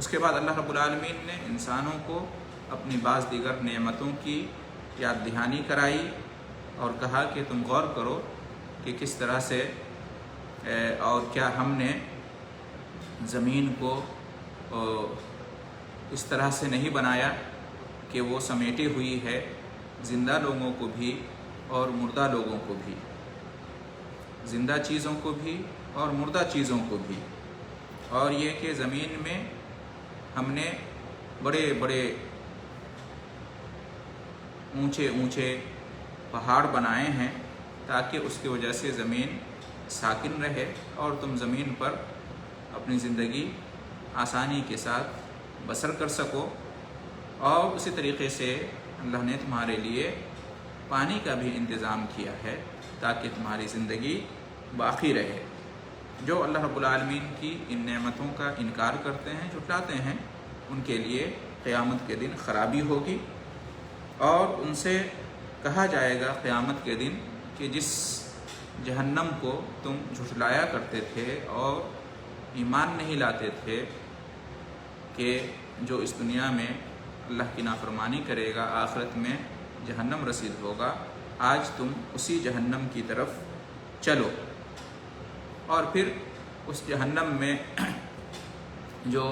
اس کے بعد اللہ رب العالمین نے انسانوں کو اپنی بعض دیگر نعمتوں کی یاد دہانی کرائی اور کہا کہ تم غور کرو کہ کس طرح سے اور کیا ہم نے زمین کو اس طرح سے نہیں بنایا کہ وہ سمیٹی ہوئی ہے زندہ لوگوں کو بھی اور مردہ لوگوں کو بھی، زندہ چیزوں کو بھی اور مردہ چیزوں کو بھی، اور یہ کہ زمین میں ہم نے بڑے بڑے اونچے اونچے پہاڑ بنائے ہیں تاکہ اس کی وجہ سے زمین ساکن رہے اور تم زمین پر اپنی زندگی آسانی کے ساتھ بسر کر سکو، اور اسی طریقے سے اللہ نے تمہارے لیے پانی کا بھی انتظام کیا ہے تاکہ تمہاری زندگی باقی رہے۔ جو اللہ رب العالمین کی ان نعمتوں کا انکار کرتے ہیں، جھٹلاتے ہیں، ان کے لیے قیامت کے دن خرابی ہوگی، اور ان سے کہا جائے گا قیامت کے دن کہ جس جہنم کو تم جھٹلایا کرتے تھے اور ایمان نہیں لاتے تھے کہ جو اس دنیا میں اللہ کی نافرمانی کرے گا آخرت میں جہنم رسید ہوگا، آج تم اسی جہنم کی طرف چلو، اور پھر اس جہنم میں جو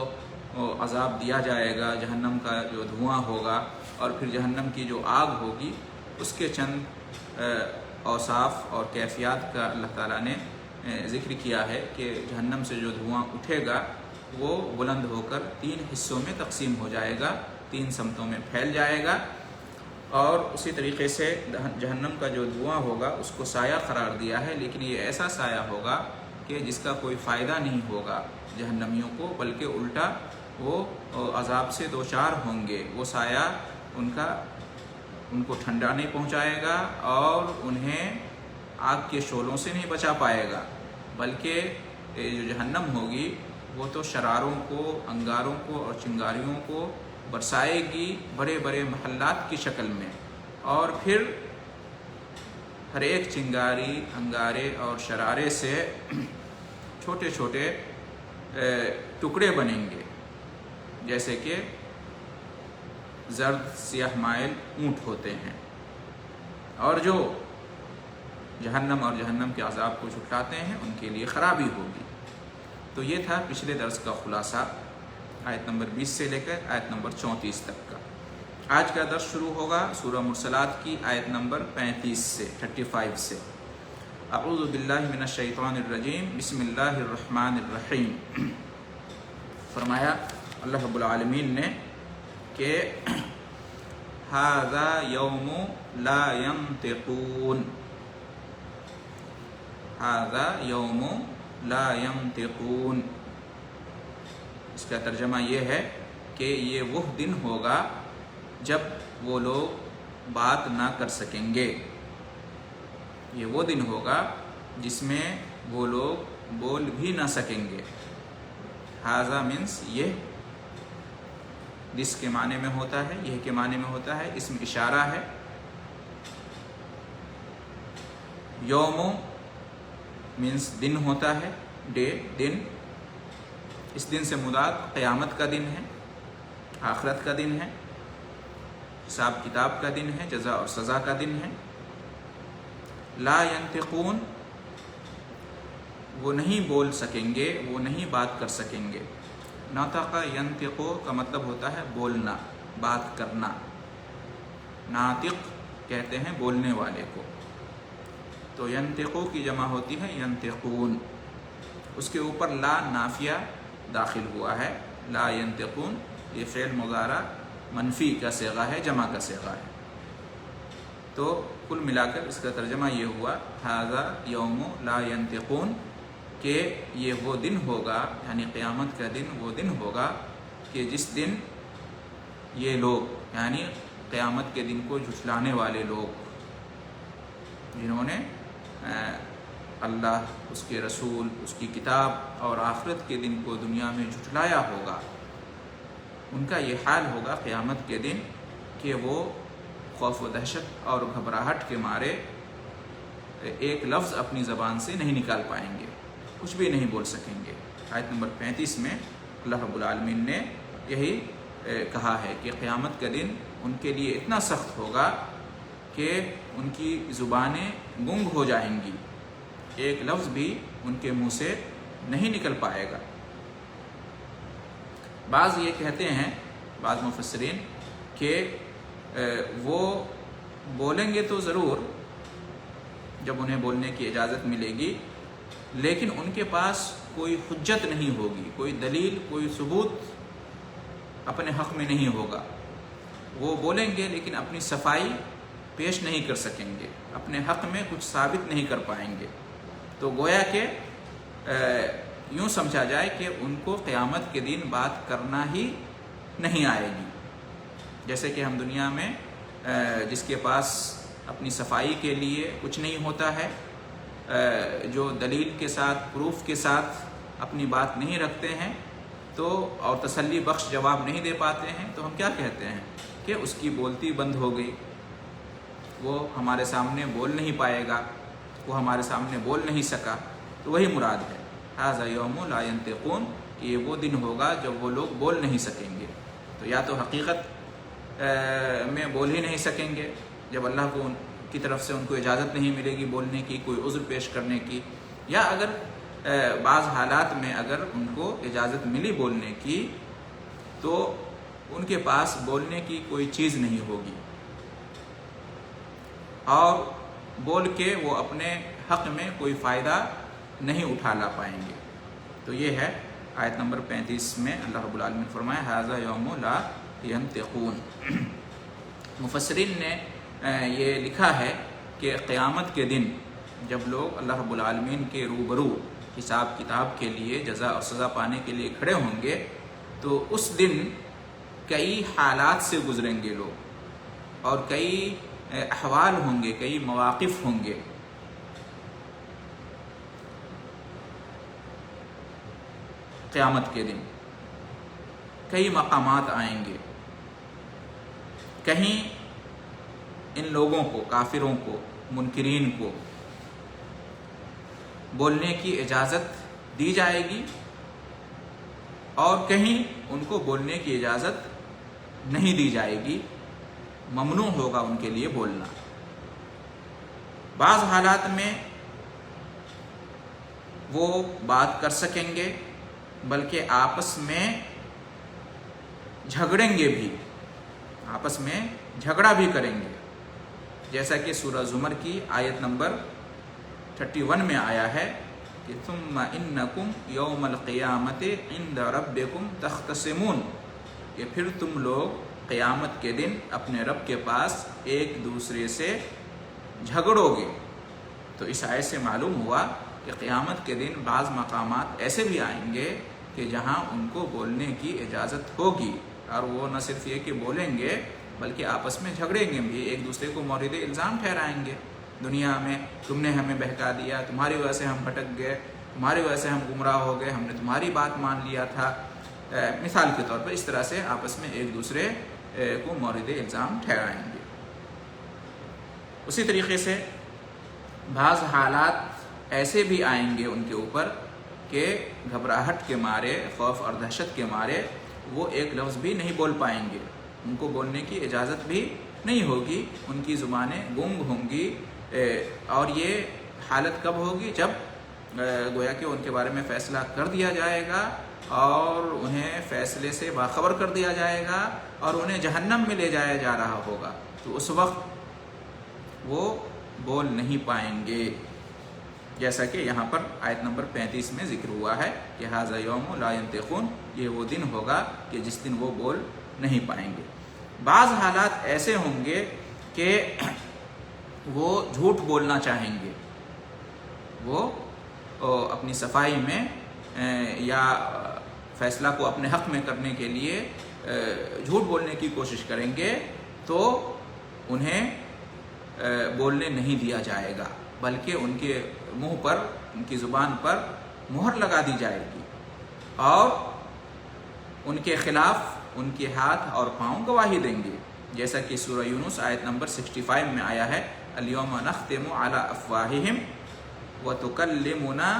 عذاب دیا جائے گا، جہنم کا جو دھواں ہوگا اور پھر جہنم کی جو آگ ہوگی، اس کے چند اوصاف اور کیفیات کا اللہ تعالیٰ نے ذکر کیا ہے کہ جہنم سے جو دھواں اٹھے گا وہ بلند ہو کر 3 حصوں میں تقسیم ہو جائے گا، 3 سمتوں میں پھیل جائے گا، اور اسی طریقے سے جہنم کا جو دھواں ہوگا اس کو سایہ قرار دیا ہے، لیکن یہ ایسا سایہ ہوگا کہ جس کا کوئی فائدہ نہیں ہوگا جہنمیوں کو، بلکہ الٹا وہ عذاب سے دوچار ہوں گے۔ وہ سایہ ان کو ٹھنڈا نہیں پہنچائے گا اور انہیں آگ کے شعلوں سے نہیں بچا پائے گا، بلکہ جو جہنم ہوگی وہ تو شراروں کو، انگاروں کو اور چنگاریوں کو برسائے گی بڑے بڑے محلات کی شکل میں، اور پھر ہر ایک چنگاری، انگارے اور شرارے سے چھوٹے چھوٹے ٹکڑے بنیں گے، جیسے کہ زرد سیاہ مائل اونٹ ہوتے ہیں۔ اور جو جہنم اور جہنم کے عذاب کو جھٹلاتے ہیں ان کے لیے خرابی ہوگی۔ تو یہ تھا پچھلے درس کا خلاصہ، آیت نمبر 20 سے لے کر آیت نمبر 34 تک کا۔ آج کا درس شروع ہوگا سورہ مرسلات کی آیت نمبر 35 سے 35 سے۔ اعوذ باللہ من الشیطان الرجیم، بسم اللہ الرحمن الرحیم۔ فرمایا اللہ رب العالمین نے کہ ھذا یوم لا ینطقون، ھذا یوم لا ینطقون، اس کا ترجمہ یہ ہے کہ یہ وہ دن ہوگا جب وہ لوگ بات نہ کر سکیں گے، یہ وہ دن ہوگا جس میں وہ لوگ بول بھی نہ سکیں گے۔ ھذا مینس یہ، جس کے معنی میں ہوتا ہے، یہ کے معنی میں ہوتا ہے اسم اشارہ ہے۔ یوم مینس دن ہوتا ہے، ڈے، دن، اس دن سے مراد قیامت کا دن ہے، آخرت کا دن ہے، حساب کتاب کا دن ہے، جزا اور سزا کا دن ہے۔ لا ینطقون، وہ نہیں بول سکیں گے، وہ نہیں بات کر سکیں گے۔ ناطق ینطقو کا مطلب ہوتا ہے بولنا، بات کرنا، ناطق کہتے ہیں بولنے والے کو، تو ینطقو کی جمع ہوتی ہے ینطقون، اس کے اوپر لا نافیہ داخل ہوا ہے، لا ینطقون، یہ فعل مضارع منفی کا صیغہ ہے، جمع کا صیغہ ہے۔ تو کل ملا کر اس کا ترجمہ یہ ہوا ھذا یوم لا ینطقون، کہ یہ وہ دن ہوگا، یعنی قیامت کا دن وہ دن ہوگا کہ جس دن یہ لوگ، یعنی قیامت کے دن کو جھٹلانے والے لوگ، جنہوں نے اللہ، اس کے رسول، اس کی کتاب اور آخرت کے دن کو دنیا میں جھٹلایا ہوگا، ان کا یہ حال ہوگا قیامت کے دن کہ وہ خوف و دہشت اور گھبراہٹ کے مارے ایک لفظ اپنی زبان سے نہیں نکال پائیں گے، کچھ بھی نہیں بول سکیں گے۔ آیت نمبر 35 میں اللہ رب العالمین نے یہی کہا ہے کہ قیامت کا دن ان کے لیے اتنا سخت ہوگا کہ ان کی زبانیں گنگ ہو جائیں گی، ایک لفظ بھی ان کے منہ سے نہیں نکل پائے گا۔ بعض یہ کہتے ہیں، بعض مفسرین، کہ وہ بولیں گے تو ضرور جب انہیں بولنے کی اجازت ملے گی، لیکن ان کے پاس کوئی حجت نہیں ہوگی، کوئی دلیل، کوئی ثبوت اپنے حق میں نہیں ہوگا۔ وہ بولیں گے لیکن اپنی صفائی پیش نہیں کر سکیں گے، اپنے حق میں کچھ ثابت نہیں کر پائیں گے۔ تو گویا کہ یوں سمجھا جائے کہ ان کو قیامت کے دن بات کرنا ہی نہیں آئے گی۔ جیسے کہ ہم دنیا میں جس کے پاس اپنی صفائی کے لیے کچھ نہیں ہوتا ہے، جو دلیل کے ساتھ، پروف کے ساتھ اپنی بات نہیں رکھتے ہیں تو اور تسلی بخش جواب نہیں دے پاتے ہیں، تو ہم کیا کہتے ہیں کہ اس کی بولتی بند ہو گئی، وہ ہمارے سامنے بول نہیں پائے گا، وہ ہمارے سامنے بول نہیں سکا۔ تو وہی مراد ہے، ھذا یوم لا ینطقون، یہ وہ دن ہوگا جب وہ لوگ بول نہیں سکیں گے۔ تو یا تو حقیقت میں بول ہی نہیں سکیں گے جب اللہ کو کی طرف سے ان کو اجازت نہیں ملے گی بولنے کی، کوئی عذر پیش کرنے کی، یا اگر بعض حالات میں اگر ان کو اجازت ملی بولنے کی تو ان کے پاس بولنے کی کوئی چیز نہیں ہوگی، اور بول کے وہ اپنے حق میں کوئی فائدہ نہیں اٹھا لا پائیں گے۔ تو یہ ہے آیت نمبر 35 میں اللہ رب العالمین فرمایا ھذا یوم لا ینطقون۔ مفسرین نے یہ لکھا ہے کہ قیامت کے دن جب لوگ اللہ رب العالمین کے روبرو حساب کتاب کے لیے، جزا اور سزا پانے کے لیے کھڑے ہوں گے، تو اس دن کئی حالات سے گزریں گے لوگ، اور کئی احوال ہوں گے، کئی مواقف ہوں گے۔ قیامت کے دن کئی مقامات آئیں گے، کہیں ان لوگوں کو، کافروں کو، منکرین کو بولنے کی اجازت دی جائے گی، اور کہیں ان کو بولنے کی اجازت نہیں دی جائے گی، ممنوع ہوگا ان کے لیے بولنا۔ بعض حالات میں وہ بات کر سکیں گے، بلکہ آپس میں جھگڑیں گے بھی، آپس میں جھگڑا بھی کریں گے، جیسا کہ سورہ زمر کی آیت نمبر 31 میں آیا ہے کہ ثم انکم یوم القیامت عند ربکم تختصمون، کہ پھر تم لوگ قیامت کے دن اپنے رب کے پاس ایک دوسرے سے جھگڑو گے۔ تو اس آیت سے معلوم ہوا کہ قیامت کے دن بعض مقامات ایسے بھی آئیں گے کہ جہاں ان کو بولنے کی اجازت ہوگی، اور وہ نہ صرف یہ کہ بولیں گے بلکہ آپس میں جھگڑیں گے بھی، ایک دوسرے کو مورد الزام ٹھہرائیں گے دنیا میں، تم نے ہمیں بہکا دیا، تمہاری وجہ سے ہم بھٹک گئے، تمہاری وجہ سے ہم گمراہ ہو گئے، ہم نے تمہاری بات مان لیا تھا۔ مثال کے طور پر اس طرح سے آپس میں ایک دوسرے کو مورد الزام ٹھہرائیں گے۔ اسی طریقے سے بعض حالات ایسے بھی آئیں گے ان کے اوپر کہ گھبراہٹ کے مارے، خوف اور دہشت کے مارے وہ ایک لفظ بھی نہیں بول پائیں گے، ان کو بولنے کی اجازت بھی نہیں ہوگی، ان کی زبانیں گنگ ہوں گی۔ اور یہ حالت کب ہوگی؟ جب گویا کہ ان کے بارے میں فیصلہ کر دیا جائے گا اور انہیں فیصلے سے باخبر کر دیا جائے گا اور انہیں جہنم میں لے جایا جا رہا ہوگا، تو اس وقت وہ بول نہیں پائیں گے، جیسا کہ یہاں پر آیت نمبر 35 میں ذکر ہوا ہے کہ ھذا یوم لا ینطقون، یہ وہ دن ہوگا کہ جس دن وہ بول نہیں پائیں گے۔ بعض حالات ایسے ہوں گے کہ وہ جھوٹ بولنا چاہیں گے، وہ اپنی صفائی میں یا فیصلہ کو اپنے حق میں کرنے کے لیے جھوٹ بولنے کی کوشش کریں گے، تو انہیں بولنے نہیں دیا جائے گا، بلکہ ان کے منہ پر، ان کی زبان پر مہر لگا دی جائے گی، اور ان کے خلاف ان کے ہاتھ اور پاؤں گواہی دیں گے، جیسا کہ سورہ یونس آیت نمبر 65 میں آیا ہے الیوم نختم علی افواہہم وتکلمنا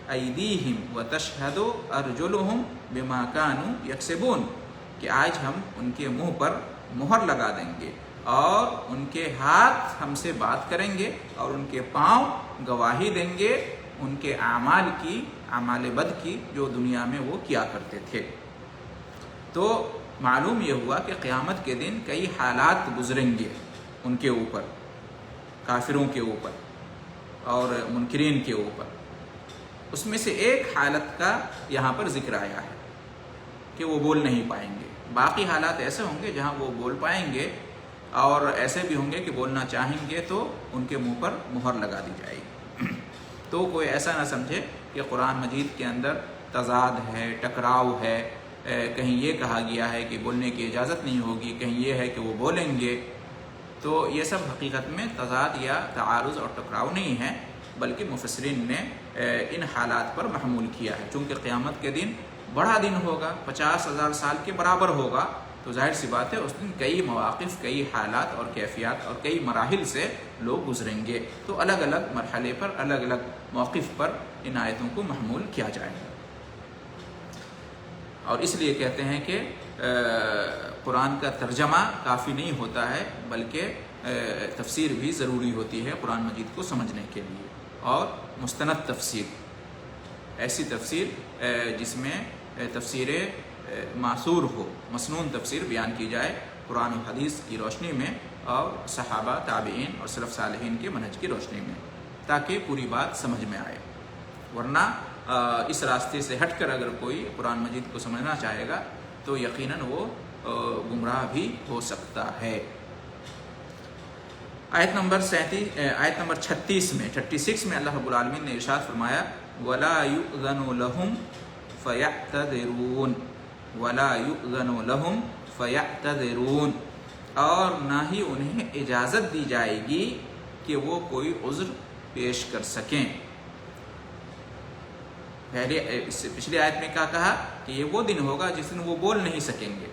ایدیہم وتشہد ارجلہم بما کانوا یکسبون، کہ آج ہم ان کے منہ پر مہر لگا دیں گے اور ان کے ہاتھ ہم سے بات کریں گے اور ان کے پاؤں گواہی دیں گے ان کے اعمال بد کی جو دنیا میں وہ کیا کرتے تھے۔ تو معلوم یہ ہوا کہ قیامت کے دن کئی حالات گزریں گے ان کے اوپر، کافروں کے اوپر اور منکرین کے اوپر۔ اس میں سے ایک حالت کا یہاں پر ذکر آیا ہے کہ وہ بول نہیں پائیں گے۔ باقی حالات ایسے ہوں گے جہاں وہ بول پائیں گے، اور ایسے بھی ہوں گے کہ بولنا چاہیں گے تو ان کے منہ پر مہر لگا دی جائے گی۔ تو کوئی ایسا نہ سمجھے کہ قرآن مجید کے اندر تضاد ہے، ٹکراؤ ہے، کہیں یہ کہا گیا ہے کہ بولنے کی اجازت نہیں ہوگی، کہیں یہ ہے کہ وہ بولیں گے۔ تو یہ سب حقیقت میں تضاد یا تعارض اور ٹکراؤ نہیں ہے، بلکہ مفسرین نے ان حالات پر محمول کیا ہے۔ چونکہ قیامت کے دن بڑا دن ہوگا، 50,000 سال کے برابر ہوگا، تو ظاہر سی بات ہے اس دن کئی مواقف، کئی حالات اور کیفیات اور کئی مراحل سے لوگ گزریں گے، تو الگ الگ مرحلے پر، الگ الگ موقف پر ان آیتوں کو محمول کیا جائے گا۔ اور اس لیے کہتے ہیں کہ قرآن کا ترجمہ کافی نہیں ہوتا ہے، بلکہ تفسیر بھی ضروری ہوتی ہے قرآن مجید کو سمجھنے کے لیے، اور مستند تفسیر، ایسی تفسیر جس میں تفسیر معصور ہو، مسنون تفسیر بیان کی جائے قرآن و حدیث کی روشنی میں، اور صحابہ، تابعین اور سلف صالحین کے منہج کی روشنی میں، تاکہ پوری بات سمجھ میں آئے۔ ورنہ اس راستے سے ہٹ کر اگر کوئی قرآن مجید کو سمجھنا چاہے گا تو یقیناً وہ گمراہ بھی ہو سکتا ہے۔ آیت نمبر 36 میں اللہ رب العالمین نے ارشاد فرمایا وَلَا يُؤْذَنُ لَهُمْ فَيَعْتَذِرُونَ وَلَا يُؤْذَنُ لَهُمْ فَيَعْتَذِرُونَ، اور نہ ہی انہیں اجازت دی جائے گی کہ وہ کوئی عذر پیش کر سکیں۔ پچھلی آیت میں کیا کہا کہ یہ وہ دن ہوگا جس دن وہ بول نہیں سکیں گے۔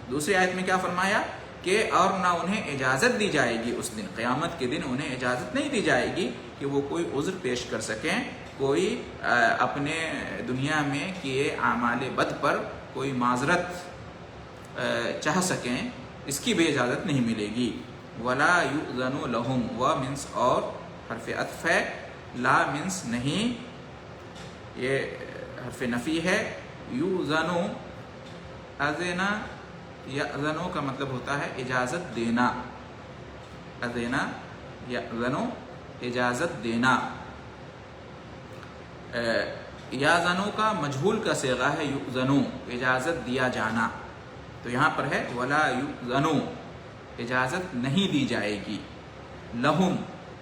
دوسری آیت میں کیا فرمایا کہ اور نہ انہیں اجازت دی جائے گی، اس دن قیامت کے دن انہیں اجازت نہیں دی جائے گی کہ وہ کوئی عذر پیش کر سکیں، کوئی اپنے دنیا میں کیے اعمال بد پر کوئی معذرت چاہ سکیں، اس کی بھی اجازت نہیں ملے گی۔ وَلَا يُؤْذَنُ لَهُمْ، و منس اور حرف عطف ہے، لا منس نہیں، یہ حرف نفی ہے۔ یؤذنو، اذنا یأذنو کا مطلب ہوتا ہے اجازت دینا، اذنا یأذنو اجازت دینا۔ یأذنو کا مجہول کا صیغہ ہے یؤذنو، اجازت دیا جانا، تو یہاں پر ہے ولا یؤذنو، اجازت نہیں دی جائے گی، لہم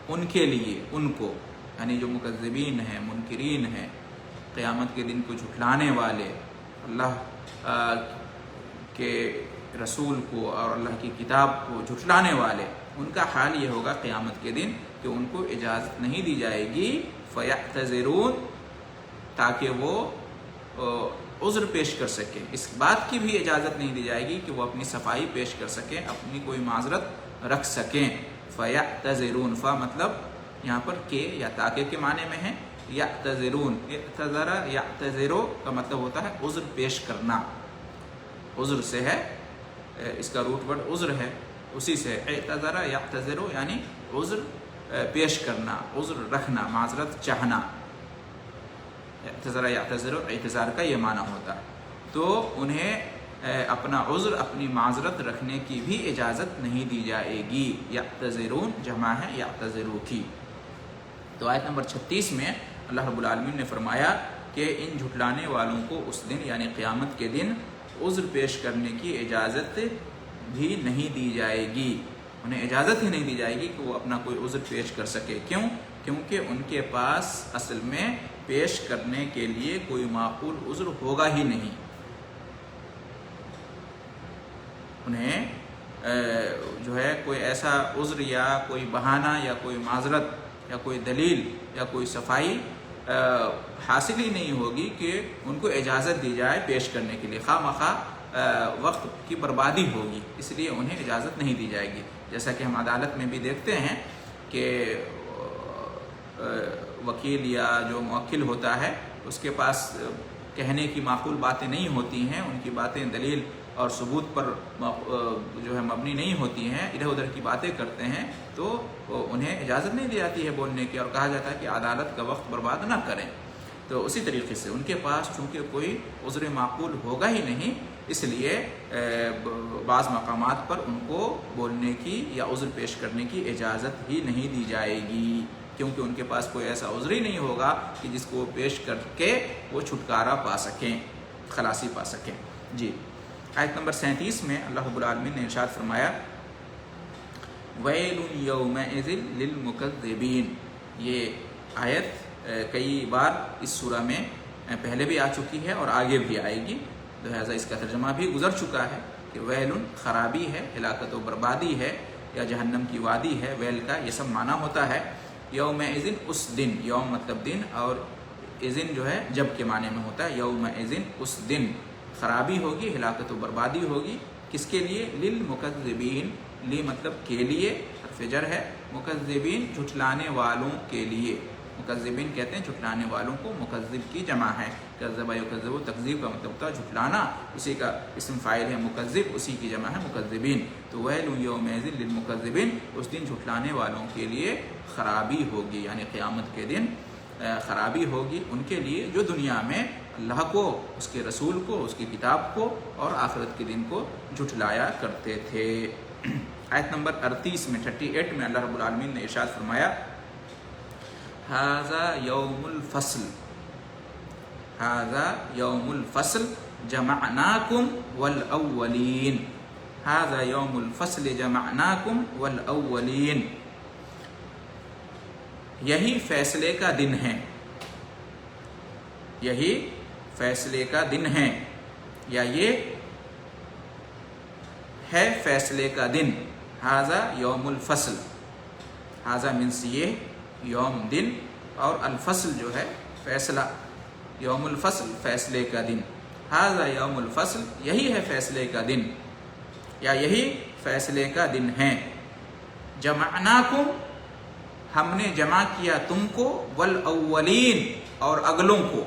ان کے لیے، ان کو، یعنی جو مکذبین ہیں، منکرین ہیں، قیامت کے دن کو جھٹلانے والے، اللہ کے رسول کو اور اللہ کی کتاب کو جھٹلانے والے، ان کا حال یہ ہوگا قیامت کے دن کہ ان کو اجازت نہیں دی جائے گی، فَيَعْتَذِرُونَ، تاکہ وہ عذر پیش کر سکیں، اس بات کی بھی اجازت نہیں دی جائے گی کہ وہ اپنی صفائی پیش کر سکیں، اپنی کوئی معذرت رکھ سکیں۔ فَيَعْتَذِرُونَ، فا مطلب یہاں پر کہ یا تاکہ کے معنی میں ہے، یعتذرون، اعتذر یعتذرو کا مطلب ہوتا ہے عذر پیش کرنا، عذر سے ہے، اس کا روٹ ورڈ عذر ہے، اسی سے اعتذر یعتذرو یعنی عذر پیش کرنا، عذر رکھنا، معذرت چاہنا۔ اعتذر یعتذرو، اعتذار کا یہ معنی ہوتا ہے، تو انہیں اپنا عذر، اپنی معذرت رکھنے کی بھی اجازت نہیں دی جائے گی۔ یعتذرون جمع ہے یعتذرو کی۔ تو آیت نمبر 36 میں اللہ رب العالمین نے فرمایا کہ ان جھٹلانے والوں کو اس دن یعنی قیامت کے دن عذر پیش کرنے کی اجازت بھی نہیں دی جائے گی، انہیں اجازت ہی نہیں دی جائے گی کہ وہ اپنا کوئی عذر پیش کر سکے۔ کیوں؟ کیونکہ ان کے پاس اصل میں پیش کرنے کے لیے کوئی معقول عذر ہوگا ہی نہیں، انہیں جو ہے کوئی ایسا عذر یا کوئی بہانہ یا کوئی معذرت یا کوئی دلیل یا کوئی صفائی حاصل ہی نہیں ہوگی کہ ان کو اجازت دی جائے پیش کرنے کے لیے، خواہ مخواہ وقت کی بربادی ہوگی، اس لیے انہیں اجازت نہیں دی جائے گی۔ جیسا کہ ہم عدالت میں بھی دیکھتے ہیں کہ وکیل یا جو موکل ہوتا ہے اس کے پاس کہنے کی معقول باتیں نہیں ہوتی ہیں، ان کی باتیں دلیل اور ثبوت پر جو ہے مبنی نہیں ہوتی ہیں، ادھر ادھر کی باتیں کرتے ہیں، تو انہیں اجازت نہیں دی جاتی ہے بولنے کی، اور کہا جاتا ہے کہ عدالت کا وقت برباد نہ کریں۔ تو اسی طریقے سے ان کے پاس چونکہ کوئی عذر معقول ہوگا ہی نہیں، اس لیے بعض مقامات پر ان کو بولنے کی یا عذر پیش کرنے کی اجازت ہی نہیں دی جائے گی، کیونکہ ان کے پاس کوئی ایسا عذر ہی نہیں ہوگا کہ جس کو پیش کر کے وہ چھٹکارا پا سکیں، خلاصی پا سکیں۔ جی، آیت نمبر 37 میں اللہ رب العالمین نے ارشاد فرمایا وَيْلٌ يَوْمَئِذٍ لِّلْمُكَذِّبِينَ۔ یہ آیت کئی بار اس سورہ میں پہلے بھی آ چکی ہے اور آگے بھی آئے گی، لہٰذا اس کا ترجمہ بھی گزر چکا ہے کہ ویلن خرابی ہے، ہلاکت و بربادی ہے، یا جہنم کی وادی ہے۔ ویل کا یہ سب معنی ہوتا ہے یوم اذن، اس دن، یوم مطلب دن، اور اذن جو ہے جب کے معنی میں ہوتا ہے۔ یوم اذن، اس دن خرابی ہوگی، ہلاکت و بربادی ہوگی، کس کے لیے؟ للمکذبین، لی مطلب کے لیے، حرف جر ہے، مکذبین جھٹلانے والوں کے لیے، مکذبین کہتے ہیں جھٹلانے والوں کو، مکذب کی جمع ہے، کذب یکذب، تکذیب کا مطلب تھا جھٹلانا، اسی کا اسم فاعل ہے مکذب، اسی کی جمع ہے مکذبین۔ تو ویل یومئذ للمکذبین، اس دن جھٹلانے والوں کے لیے خرابی ہوگی، یعنی قیامت کے دن خرابی ہوگی ان کے لیے جو دنیا میں اللہ کو، اس کے رسول کو، اس کی کتاب کو اور آخرت کے دن کو جھٹلایا کرتے تھے۔ آیت نمبر 38 میں 38 میں اللہ رب العالمین نے ارشاد فرمایا ھذا یوم الفصل، ھذا یوم الفصل جمعناکم والاولین، ھذا یوم الفصل جمعناکم والاولین، یہی فیصلے کا دن ہے، یہی فیصلے کا دن ہے، یا یہ ہے فیصلے کا دن۔ ھذا یوم الفصل، ھذا منس یہ، یوم دن، اور الفصل جو ہے فیصلہ، یوم الفصل فیصلے کا دن، ھذا یوم الفصل یہی ہے فیصلے کا دن، یا یہی فیصلے کا دن ہے۔ جمعناکم، ہم نے جمع کیا تم کو، والاولین، اور اگلوں کو،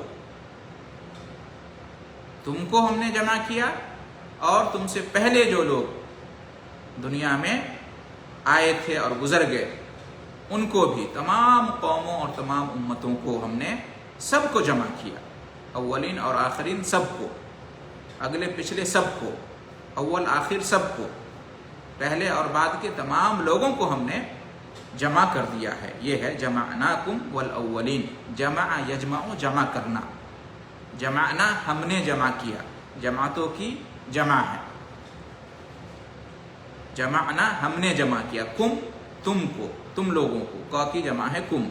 تم کو ہم نے جمع کیا اور تم سے پہلے جو لوگ دنیا میں آئے تھے اور گزر گئے ان کو بھی، تمام قوموں اور تمام امتوں کو ہم نے سب کو جمع کیا، اولین اور آخرین سب کو، اگلے پچھلے سب کو، اول آخر سب کو، پہلے اور بعد کے تمام لوگوں کو ہم نے جمع کر دیا ہے۔ یہ ہے جمعناکم والاولین، جمع یجمع، جمع کرنا، جمعنا ہم نے جمع کیا، جماعتوں کی جمع ہے، جمعنا ہم نے جمع کیا، کم تم کو، تم لوگوں کو، کا کی جمع ہے کم،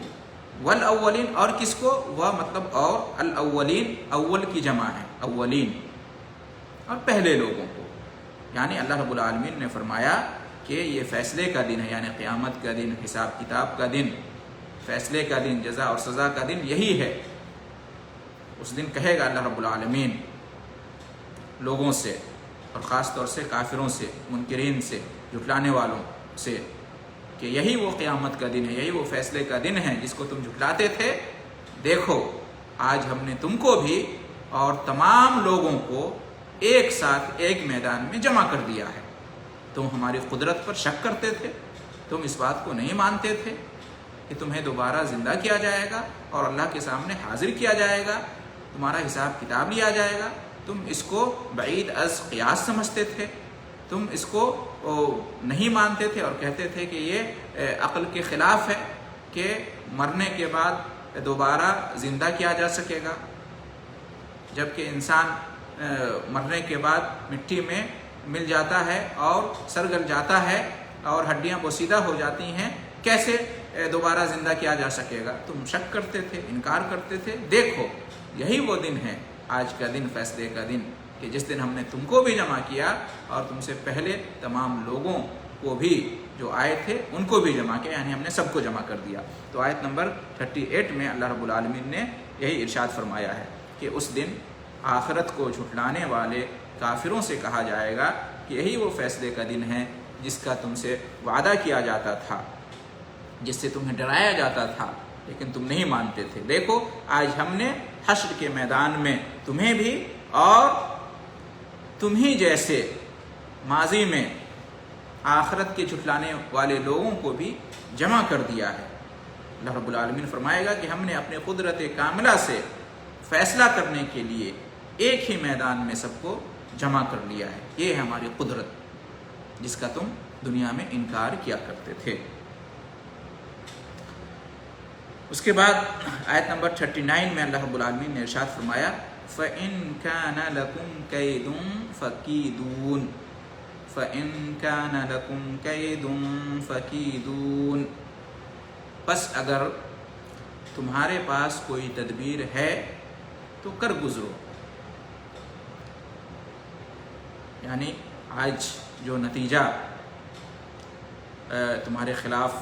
والاولین اور کس کو؟ وہ مطلب اور، الاولین اول کی جمع ہے، اولین، اور پہلے لوگوں کو، یعنی اللہ رب العالمین نے فرمایا کہ یہ فیصلے کا دن ہے، یعنی قیامت کا دن، حساب کتاب کا دن، فیصلے کا دن، جزا اور سزا کا دن یہی ہے۔ اس دن کہے گا اللہ رب العالمین لوگوں سے، اور خاص طور سے کافروں سے، منکرین سے، جھٹلانے والوں سے، کہ یہی وہ قیامت کا دن ہے، یہی وہ فیصلے کا دن ہے جس کو تم جھٹلاتے تھے، دیکھو آج ہم نے تم کو بھی اور تمام لوگوں کو ایک ساتھ ایک میدان میں جمع کر دیا ہے۔ تم ہماری قدرت پر شک کرتے تھے، تم اس بات کو نہیں مانتے تھے کہ تمہیں دوبارہ زندہ کیا جائے گا اور اللہ کے سامنے حاضر کیا جائے گا، تمہارا حساب کتاب لیا جائے گا، تم اس کو بعید از قیاس سمجھتے تھے، تم اس کو نہیں مانتے تھے اور کہتے تھے کہ یہ عقل کے خلاف ہے کہ مرنے کے بعد دوبارہ زندہ کیا جا سکے گا، جبکہ انسان مرنے کے بعد مٹی میں مل جاتا ہے اور سر گل جاتا ہے اور ہڈیاں بوسیدہ ہو جاتی ہیں، کیسے دوبارہ زندہ کیا جا سکے گا؟ تم شک کرتے تھے، انکار کرتے تھے۔ دیکھو یہی وہ دن ہے، آج کا دن، فیصلے کا دن، کہ جس دن ہم نے تم کو بھی جمع کیا اور تم سے پہلے تمام لوگوں کو بھی جو آئے تھے ان کو بھی جمع کیا، یعنی ہم نے سب کو جمع کر دیا۔ تو آیت نمبر 38 میں اللہ رب العالمین نے یہی ارشاد فرمایا ہے کہ اس دن آخرت کو جھٹلانے والے کافروں سے کہا جائے گا کہ یہی وہ فیصلے کا دن ہے جس کا تم سے وعدہ کیا جاتا تھا، جس سے تمہیں ڈرایا جاتا تھا، لیکن تم نہیں مانتے تھے۔ دیکھو آج ہم نے حشر کے میدان میں تمہیں بھی اور تم ہی جیسے ماضی میں آخرت کے جھٹلانے والے لوگوں کو بھی جمع کر دیا ہے۔ اللہ رب العالمین فرمائے گا کہ ہم نے اپنے قدرت کاملہ سے فیصلہ کرنے کے لیے ایک ہی میدان میں سب کو جمع کر لیا ہے۔ یہ ہے ہماری قدرت جس کا تم دنیا میں انکار کیا کرتے تھے۔ اس کے بعد آیت نمبر 39 میں اللہ رب العالمین نے ارشاد فرمایا فَإِن كَانَ لَكُمْ كَيْدٌ فَكِيدُونِ فَإِن كَانَ لَكُمْ كَيْدٌ فَكِيدُونِ، پس اگر تمہارے پاس کوئی تدبیر ہے تو کر گزرو۔ یعنی آج جو نتیجہ تمہارے خلاف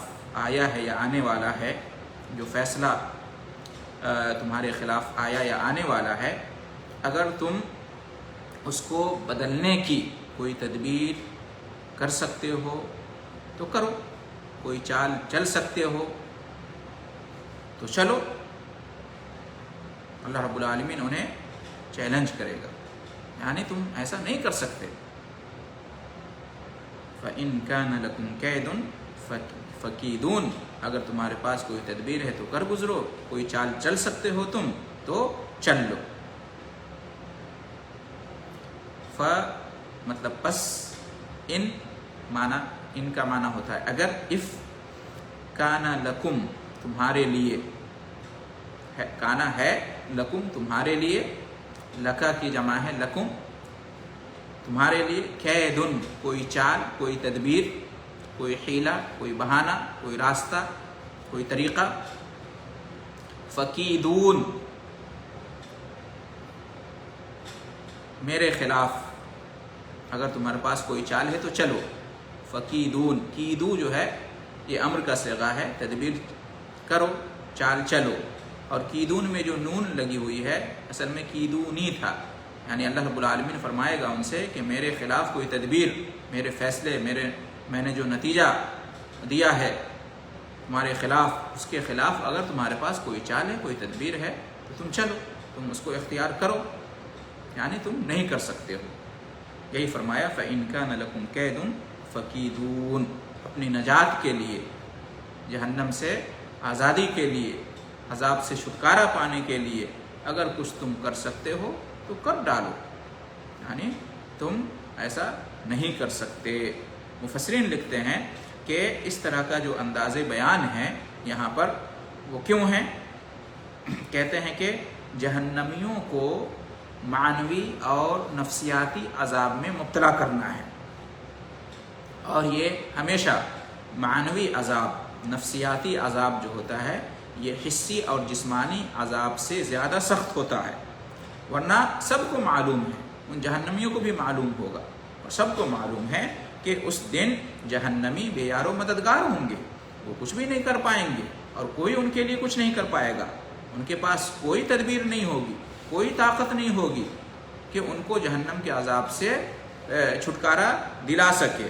آیا ہے یا آنے والا ہے، جو فیصلہ تمہارے خلاف آیا یا آنے والا ہے، اگر تم اس کو بدلنے کی کوئی تدبیر کر سکتے ہو تو کرو، کوئی چال چل سکتے ہو تو چلو۔ اللہ رب العالمین انہیں چیلنج کرے گا، یعنی تم ایسا نہیں کر سکتے۔ فَإِن كَانَ لَكُمْ كَيْدٌ فَكِيدُونِ، اگر تمہارے پاس کوئی تدبیر ہے تو کر گزرو، کوئی چال چل سکتے ہو تم تو چل لو۔ مطلب پس، ان کا معنی ہوتا ہے اگر، اف کانا لکم تمہارے لیے، کانا ہے لکم تمہارے لیے، لکا کی جمع ہے لکم، تمہارے لیے، کیدن کوئی چال، کوئی تدبیر، کوئی حیلہ، کوئی بہانہ، کوئی راستہ، کوئی طریقہ، فکیدون میرے خلاف، اگر تمہارے پاس کوئی چال ہے تو چلو۔ فکیدون، کیدو جو ہے یہ امر کا صیغہ ہے، تدبیر کرو، چال چلو، اور کیدون میں جو نون لگی ہوئی ہے اصل میں کیدونی تھا، یعنی اللہ رب العالمین فرمائے گا ان سے کہ میرے خلاف کوئی تدبیر، میرے فیصلے، میں نے جو نتیجہ دیا ہے تمہارے خلاف، اس کے خلاف اگر تمہارے پاس کوئی چال ہے، کوئی تدبیر ہے تو تم چلو، تم اس کو اختیار کرو، یعنی تم نہیں کر سکتے ہو۔ یہی فرمایا فَإِن كَانَ لَكُمْ كَيْدٌ فَكِيدُونِ، اپنی نجات کے لیے، جہنم سے آزادی کے لیے، عذاب سے چھٹکارا پانے کے لیے اگر کچھ تم کر سکتے ہو تو کر ڈالو، یعنی تم ایسا نہیں کر سکتے۔ مفسرین لکھتے ہیں کہ اس طرح کا جو انداز بیان ہے یہاں پر وہ کیوں ہے؟ کہتے ہیں کہ جہنمیوں کو معنوی اور نفسیاتی عذاب میں مبتلا کرنا ہے، اور یہ ہمیشہ معنوی عذاب، نفسیاتی عذاب جو ہوتا ہے یہ حسی اور جسمانی عذاب سے زیادہ سخت ہوتا ہے، ورنہ سب کو معلوم ہے، ان جہنمیوں کو بھی معلوم ہوگا اور سب کو معلوم ہے کہ اس دن جہنمی بے یار و مددگار ہوں گے، وہ کچھ بھی نہیں کر پائیں گے اور کوئی ان کے لیے کچھ نہیں کر پائے گا، ان کے پاس کوئی تدبیر نہیں ہوگی، کوئی طاقت نہیں ہوگی کہ ان کو جہنم کے عذاب سے چھٹکارا دلا سکے،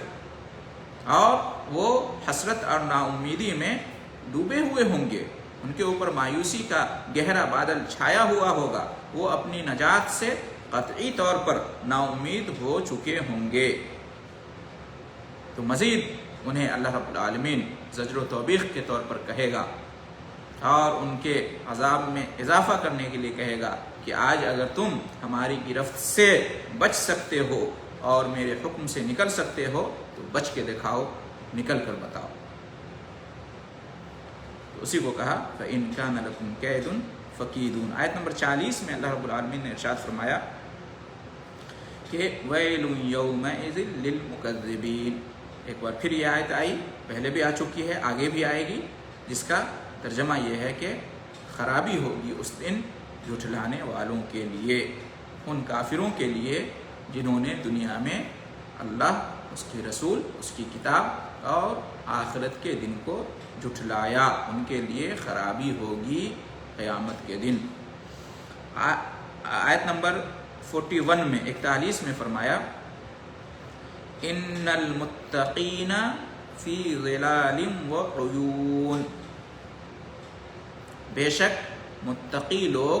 اور وہ حسرت اور نا امیدی میں ڈوبے ہوئے ہوں گے، ان کے اوپر مایوسی کا گہرا بادل چھایا ہوا ہوگا، وہ اپنی نجات سے قطعی طور پر نا امید ہو چکے ہوں گے۔ تو مزید انہیں اللہ رب العالمین زجر و توبیخ کے طور پر کہے گا اور ان کے عذاب میں اضافہ کرنے کے لیے کہے گا کہ آج اگر تم ہماری گرفت سے بچ سکتے ہو اور میرے حکم سے نکل سکتے ہو تو بچ کے دکھاؤ، نکل کر بتاؤ۔ تو اسی کو کہا فَإِن كَانَ لَكُمْ كَيْدٌ فَكِيدُونِ۔ آیت نمبر 40 میں اللہ رب العالمین نے ارشاد فرمایا کہ وَيْلٌ يَوْمَئِذٍ لِلْمُكَذِّبِينَ۔ ایک بار پھر یہ آیت آئی، پہلے بھی آ چکی ہے، آگے بھی آئے گی، جس کا ترجمہ یہ ہے کہ خرابی ہوگی اس دن جھٹلانے والوں کے لیے، ان کافروں کے لیے جنہوں نے دنیا میں اللہ، اس کے رسول، اس کی کتاب اور آخرت کے دن کو جھٹلایا، ان کے لیے خرابی ہوگی قیامت کے دن۔ آیت نمبر 41 میں 41 میں فرمایا ان المتقین فی ظلال وعیون، بے شک متقی لوگ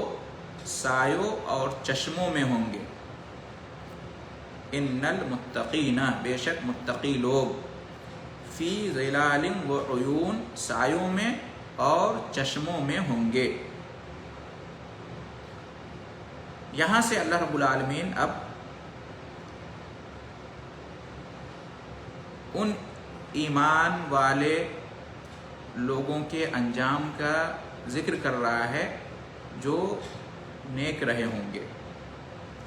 سایوں اور چشموں میں ہوں گے۔ ان المتقین بے شک متقی لوگ فی ظلال و عیون سایوں میں اور چشموں میں ہوں گے. یہاں سے اللہ رب العالمین اب ان ایمان والے لوگوں کے انجام کا ذکر کر رہا ہے جو نیک رہے ہوں گے،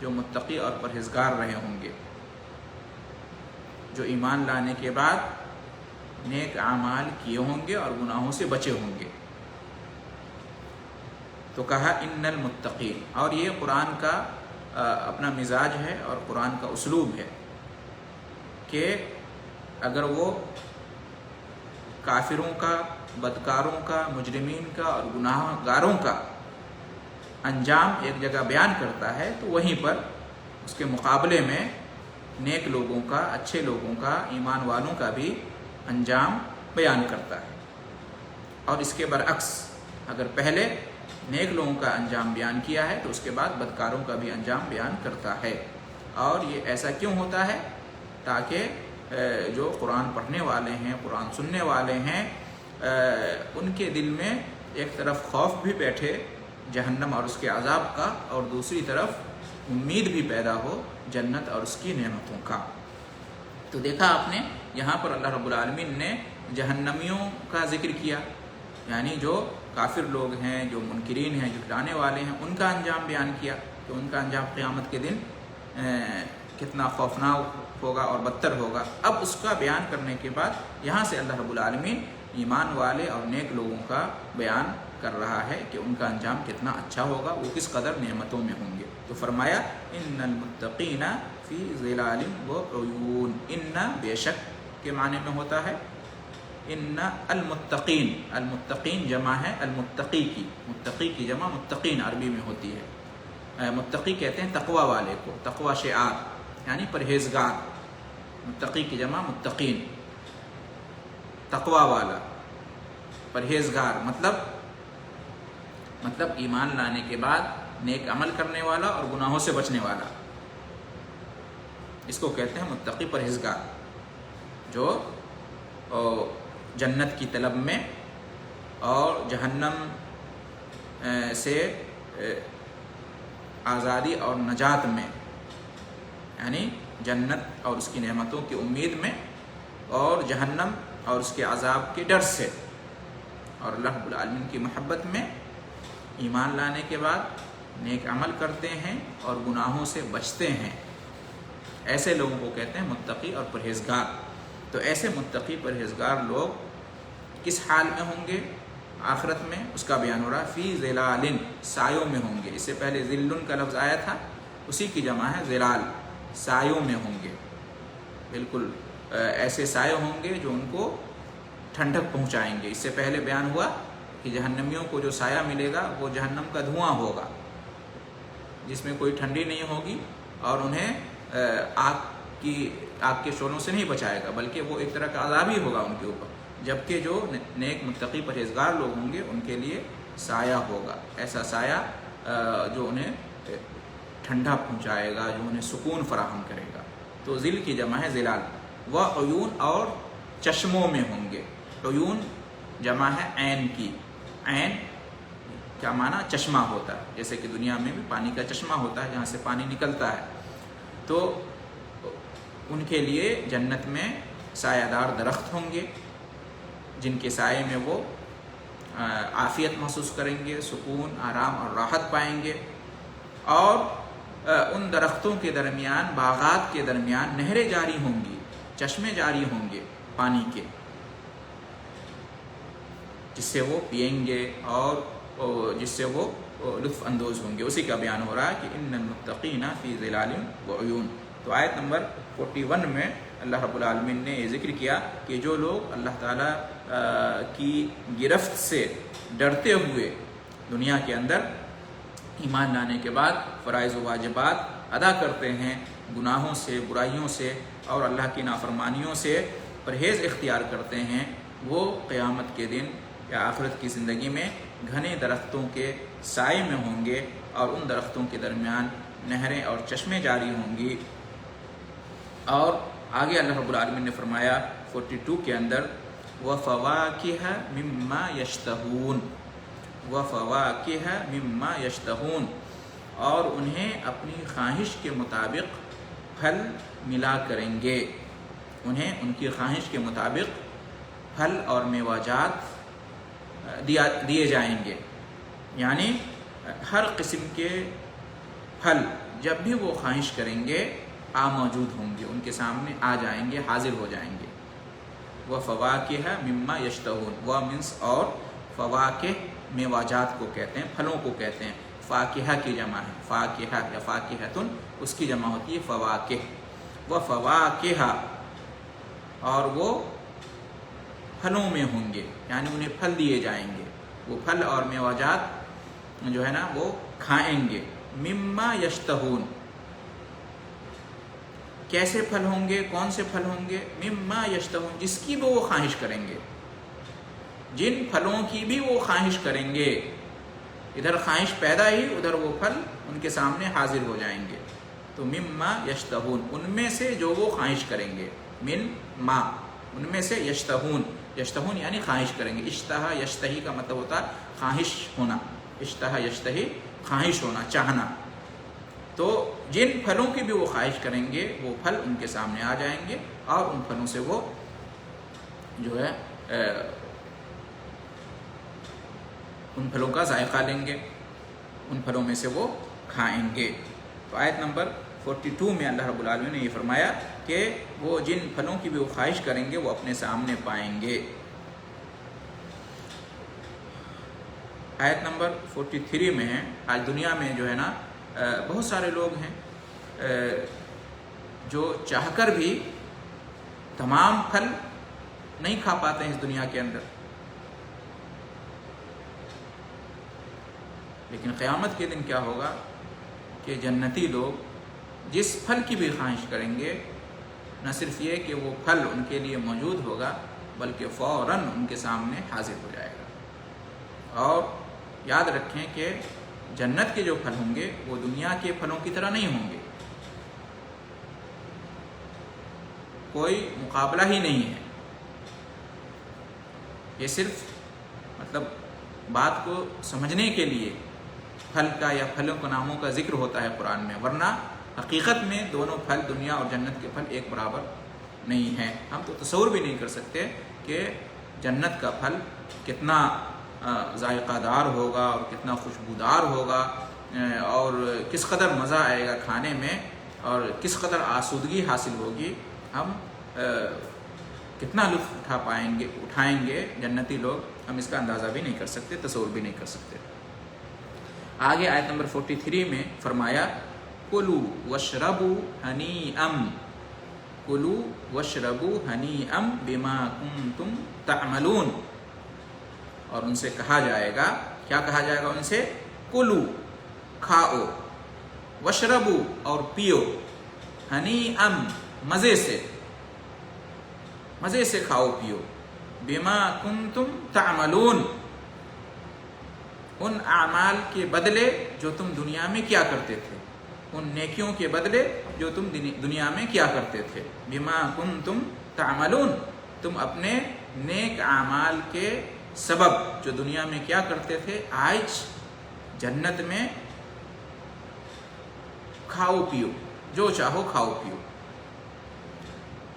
جو متقی اور پرہیزگار رہے ہوں گے، جو ایمان لانے کے بعد نیک اعمال کیے ہوں گے اور گناہوں سے بچے ہوں گے. تو کہا ان المتقین، اور یہ قرآن کا اپنا مزاج ہے اور قرآن کا اسلوب ہے کہ اگر وہ کافروں کا، بدکاروں کا، مجرمین کا اور گناہ گاروں کا انجام ایک جگہ بیان کرتا ہے تو وہیں پر اس کے مقابلے میں نیک لوگوں کا، اچھے لوگوں کا، ایمان والوں کا بھی انجام بیان کرتا ہے. اور اس کے برعکس اگر پہلے نیک لوگوں کا انجام بیان کیا ہے تو اس کے بعد بدکاروں کا بھی انجام بیان کرتا ہے. اور یہ ایسا کیوں ہوتا ہے؟ تاکہ جو قرآن پڑھنے والے ہیں، قرآن سننے والے ہیں، ان کے دل میں ایک طرف خوف بھی بیٹھے جہنم اور اس کے عذاب کا، اور دوسری طرف امید بھی پیدا ہو جنت اور اس کی نعمتوں کا. تو دیکھا آپ نے یہاں پر اللہ رب العالمین نے جہنمیوں کا ذکر کیا، یعنی جو کافر لوگ ہیں، جو منکرین ہیں، جھٹلانے والے ہیں، ان کا انجام بیان کیا کہ ان کا انجام قیامت کے دن کتنا خوفناک ہوگا اور بدتر ہوگا. اب اس کا بیان کرنے کے بعد یہاں سے اللہ رب العالمین ایمان والے اور نیک لوگوں کا بیان کر رہا ہے کہ ان کا انجام کتنا اچھا ہوگا، وہ کس قدر نعمتوں میں ہوں گے. تو فرمایا ان المتقین فی ظلال و عیون. ان بے شک کے معنی میں ہوتا ہے ان المتقین. المتقین جمع ہے المتقی کی، متقی کی جمع متقین عربی میں ہوتی ہے. متقی کہتے ہیں تقوی والے کو، تقوی شعار یعنی پرہیزگار. متقی کی جمع متقین، تقوی والا، پرہیزگار، مطلب ایمان لانے کے بعد نیک عمل کرنے والا اور گناہوں سے بچنے والا. اس کو کہتے ہیں متقی پرہیزگار، جو جنت کی طلب میں اور جہنم سے آزادی اور نجات میں، یعنی جنت اور اس کی نعمتوں کی امید میں، اور جہنم اور اس کے عذاب کے ڈر سے، اور اللہ رب العالمین کی محبت میں ایمان لانے کے بعد نیک عمل کرتے ہیں اور گناہوں سے بچتے ہیں. ایسے لوگوں کو کہتے ہیں متقی اور پرہیزگار. تو ایسے متقی پرہیزگار لوگ کس حال میں ہوں گے آخرت میں؟ اس کا بیان ہو رہا ہے فی ظلال، سایوں میں ہوں گے. اس سے پہلے ذلن کا لفظ آیا تھا، اسی کی جمع ہے ظلال، سایوں میں ہوں گے. بالکل ایسے سائے ہوں گے جو ان کو ٹھنڈک پہنچائیں گے. اس سے پہلے بیان ہوا کہ جہنمیوں کو جو سایہ ملے گا وہ جہنم کا دھواں ہوگا، جس میں کوئی ٹھنڈی نہیں ہوگی اور انہیں آگ کے شعلوں سے نہیں بچائے گا، بلکہ وہ ایک طرح کا عذاب ہی ہوگا ان کے اوپر. جبکہ جو نیک متقی پرہیزگار لوگ ہوں گے ان کے لیے سایہ ہوگا، ایسا سایہ جو انہیں ٹھنڈا پہنچائے گا، جو انہیں سکون فراہم کرے گا. تو ذل کی جمع ہے ظلال. وہ عیون اور چشموں میں ہوں گے. عیون جمع ہے عین کی. عین کیا معنی؟ چشمہ ہوتا ہے. جیسے کہ دنیا میں بھی پانی کا چشمہ ہوتا ہے جہاں سے پانی نکلتا ہے. تو ان کے لیے جنت میں سایہ دار درخت ہوں گے جن کے سائے میں وہ عافیت محسوس کریں گے، سکون، آرام اور راحت پائیں گے. اور ان درختوں کے درمیان، باغات کے درمیان نہریں جاری ہوں گی، چشمے جاری ہوں گے پانی کے، جس سے وہ پئیں گے اور جس سے وہ لطف اندوز ہوں گے. اسی کا بیان ہو رہا ہے کہ ان المتقین فی ظلال و عیون. تو آیت نمبر 41 میں اللہ رب العالمین نے یہ ذکر کیا کہ جو لوگ اللہ تعالیٰ کی گرفت سے ڈرتے ہوئے دنیا کے اندر ایمان لانے کے بعد فرائض و واجبات ادا کرتے ہیں، گناہوں سے، برائیوں سے اور اللہ کی نافرمانیوں سے پرہیز اختیار کرتے ہیں، وہ قیامت کے دن یا آخرت کی زندگی میں گھنے درختوں کے سائے میں ہوں گے اور ان درختوں کے درمیان نہریں اور چشمے جاری ہوں گی. اور آگے اللہ رب العالمین نے فرمایا 42 کے اندر وَفَوَاكِهَ مِمَّا يَشْتَهُونَ وَفَوَاكِهَ مِمَّا يَشْتَهُونَ، اور انہیں اپنی خواہش کے مطابق پھل ملا کریں گے، انہیں ان کی خواہش کے مطابق پھل اور میوہ دیے جائیں گے، یعنی ہر قسم کے پھل جب بھی وہ خواہش کریں گے موجود ہوں گے، ان کے سامنے آ جائیں گے، حاضر ہو جائیں گے۔ وَفَوَاكِهَ مِمَّا يَشْتَهُونَ، وَمِنس اور فواکہ میوہ کو کہتے ہیں، پھلوں کو کہتے ہیں، فاکہہ کی جمع ہے، فاکہہ یا فاکہتن اس کی جمع ہوتی ہے فواکہ۔ وَفَوَاكِهَ، اور وہ پھلوں میں ہوں گے، یعنی انہیں پھل دیے جائیں گے، وہ پھل اور میوہ جات جو ہے نا وہ کھائیں گے۔ مما یشتہون، کیسے پھل ہوں گے، کون سے پھل ہوں گے؟ مما یشتہون، جس کی بھی وہ خواہش کریں گے، جن پھلوں کی بھی وہ خواہش کریں گے، ادھر خواہش پیدا ہی ادھر وہ پھل ان کے سامنے حاضر ہو جائیں گے۔ تو مما یشتہون، ان میں سے جو وہ خواہش کریں گے، من ما، ان میں سے یشتہون، یشتہون یعنی خواہش کریں گے۔ اشتہا یشتہی کا مطلب ہوتا ہے خواہش ہونا، اشتہا یشتہی خواہش ہونا، چاہنا۔ تو جن پھلوں کی بھی وہ خواہش کریں گے وہ پھل ان کے سامنے آ جائیں گے، اور ان پھلوں سے وہ جو ہے ان پھلوں کا ذائقہ لیں گے، ان پھلوں میں سے وہ کھائیں گے۔ تو آیت نمبر 42 میں اللہ رب العالمین نے یہ فرمایا کہ وہ جن پھلوں کی بھی وہ خواہش کریں گے وہ اپنے سامنے پائیں گے۔ آیت نمبر 43 میں ہے، آج دنیا میں جو ہے نا بہت سارے لوگ ہیں جو چاہ کر بھی تمام پھل نہیں کھا پاتے ہیں اس دنیا کے اندر، لیکن قیامت کے دن کیا ہوگا کہ جنتی لوگ جس پھل کی بھی خواہش کریں گے، نہ صرف یہ کہ وہ پھل ان کے لیے موجود ہوگا بلکہ فوراً ان کے سامنے حاضر ہو جائے گا۔ اور یاد رکھیں کہ جنت کے جو پھل ہوں گے وہ دنیا کے پھلوں کی طرح نہیں ہوں گے، کوئی مقابلہ ہی نہیں ہے۔ یہ صرف مطلب بات کو سمجھنے کے لیے پھل کا یا پھلوں کے ناموں کا ذکر ہوتا ہے قرآن میں، ورنہ حقیقت میں دونوں پھل دنیا اور جنت کے پھل ایک برابر نہیں ہیں۔ ہم تو تصور بھی نہیں کر سکتے کہ جنت کا پھل کتنا ذائقہ دار ہوگا اور کتنا خوشبودار ہوگا، اور کس قدر مزہ آئے گا کھانے میں، اور کس قدر آسودگی حاصل ہوگی، ہم کتنا لطف اٹھائیں گے جنتی لوگ، ہم اس کا اندازہ بھی نہیں کر سکتے، تصور بھی نہیں کر سکتے۔ آگے آیت نمبر 43 میں فرمایا کُلُوا واشربوا ہنیئا، کُلُوا واشربوا ہنیئا بما کنتم تعملون، اور ان سے کہا جائے گا، کیا کہا جائے گا ان سے؟ کُلُوا، کھاؤ، واشربوا، اور پیو، ہنیئا، مزے سے کھاؤ پیو، بما کنتم تعملون، ان اعمال کے بدلے جو تم دنیا میں کیا کرتے تھے، ان نیکیوں کے بدلے جو تم دنیا میں کیا کرتے تھے۔ بما کنتم تعملون، تم اپنے نیک اعمال کے سبب جو دنیا میں کیا کرتے تھے، آج جنت میں کھاؤ پیو، جو چاہو کھاؤ پیو۔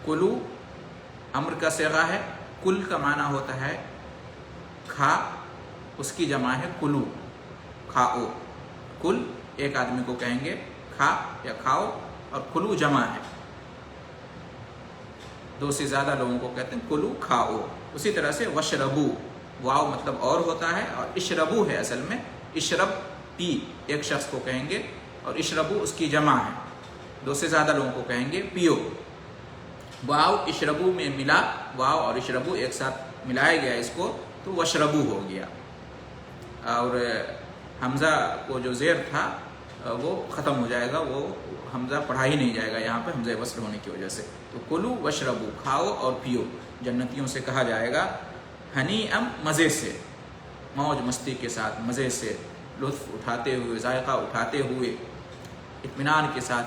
کلو امر کا صیغہ ہے، کل کا معنی ہوتا ہے کھا، اس کی جمع ہے کلو، کھاؤ۔ کل ایک آدمی کو کہیں گے کھا یا کھاؤ، اور کلو جمع ہے، دو سے زیادہ لوگوں کو کہتے ہیں کلو، کھاؤ۔ اسی طرح سے وشربو، واو مطلب اور ہوتا ہے، اور اشربو ہے اصل میں، اشرب پی، ایک شخص کو کہیں گے، اور اشربو اس کی جمع ہے، دو سے زیادہ لوگوں کو کہیں گے پیو۔ واو اشربو میں ملا، واو اور اشربو ایک ساتھ ملایا گیا اس کو، تو وشربو ہو گیا، اور حمزہ کو جو زیر تھا وہ ختم ہو جائے گا، وہ حمزہ پڑھا ہی نہیں جائے گا یہاں پہ حمزہ وصل ہونے کی وجہ سے۔ تو کلو وشربو، کھاؤ اور پیو، جنتیوں سے کہا جائے گا ہنیئا، مزے سے، موج مستی کے ساتھ، مزے سے لطف اٹھاتے ہوئے، ذائقہ اٹھاتے ہوئے، اطمینان کے ساتھ،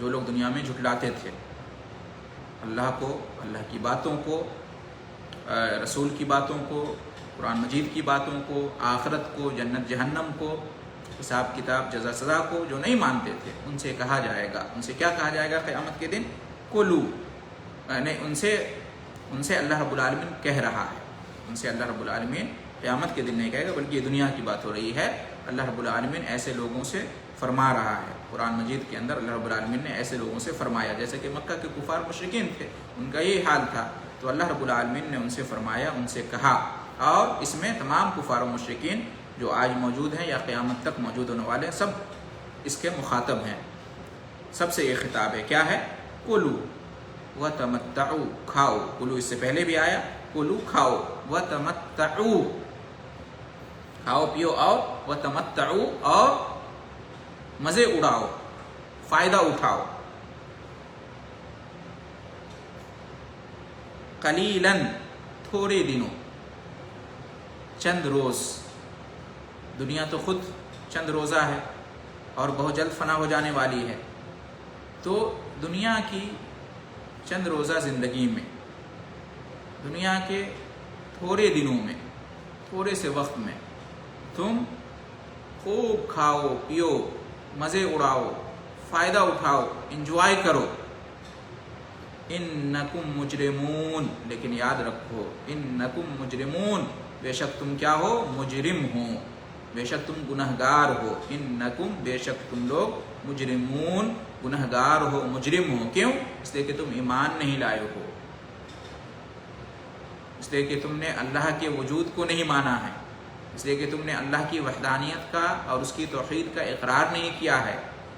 جو لوگ دنیا میں جھٹلاتے تھے اللہ کو، اللہ کی باتوں کو، رسول کی باتوں کو، قرآن مجید کی باتوں کو، آخرت کو، جنت جہنم کو، حساب کتاب جزا سزا کو جو نہیں مانتے تھے، ان سے کہا جائے گا، ان سے کیا کہا جائے گا قیامت کے دن؟ کلو، نہیں، ان سے اللہ رب العالمین کہہ رہا ہے، ان سے اللہ رب العالمین قیامت کے دن نہیں کہے گا، بلکہ یہ دنیا کی بات ہو رہی ہے۔ اللہ رب العالمین ایسے لوگوں سے فرما رہا ہے، قرآن مجید کے اندر اللہ رب العالمین نے ایسے لوگوں سے فرمایا، جیسے کہ مکہ کے کفار مشرکین تھے، ان کا یہ حال تھا، تو اللہ رب العالمین نے ان سے فرمایا، ان سے کہا، اور اس میں تمام کفار و مشرکین جو آج موجود ہیں یا قیامت تک موجود ہونے والے ہیں، سب اس کے مخاطب ہیں، سب سے یہ خطاب ہے، کیا ہے؟ کلو وتمتعوا، کھاؤ، کلو اس سے پہلے بھی آیا، کلو کھاؤ، وتمتعوا کھاؤ پیو، اور وتمتعوا اور مزے اڑاؤ، فائدہ اٹھاؤ، قلیلاً تھوڑے دنوں، چند روز، دنیا تو خود چند روزہ ہے اور بہت جلد فنا ہو جانے والی ہے، تو دنیا کی چند روزہ زندگی میں، دنیا کے تھوڑے دنوں میں، تھوڑے سے وقت میں تم خوب کھاؤ پیو، مزے اڑاؤ، فائدہ اٹھاؤ، انجوائے کرو، انکم مجرمون، لیکن یاد رکھو، انکم مجرمون، بے شک تم کیا ہو؟ مجرم ہو، بے شک تم گنہگار ہو، انکم بے شک تم لوگ، مجرمون گنہگار ہو، مجرم ہو، کیوں؟ اس لیے کہ تم ایمان نہیں لائے ہو، اس لیے کہ تم نے اللہ کے وجود کو نہیں مانا ہے، اس لیے کہ تم نے اللہ کی وحدانیت کا اور اس کی توحید کا اقرار نہیں کیا ہے،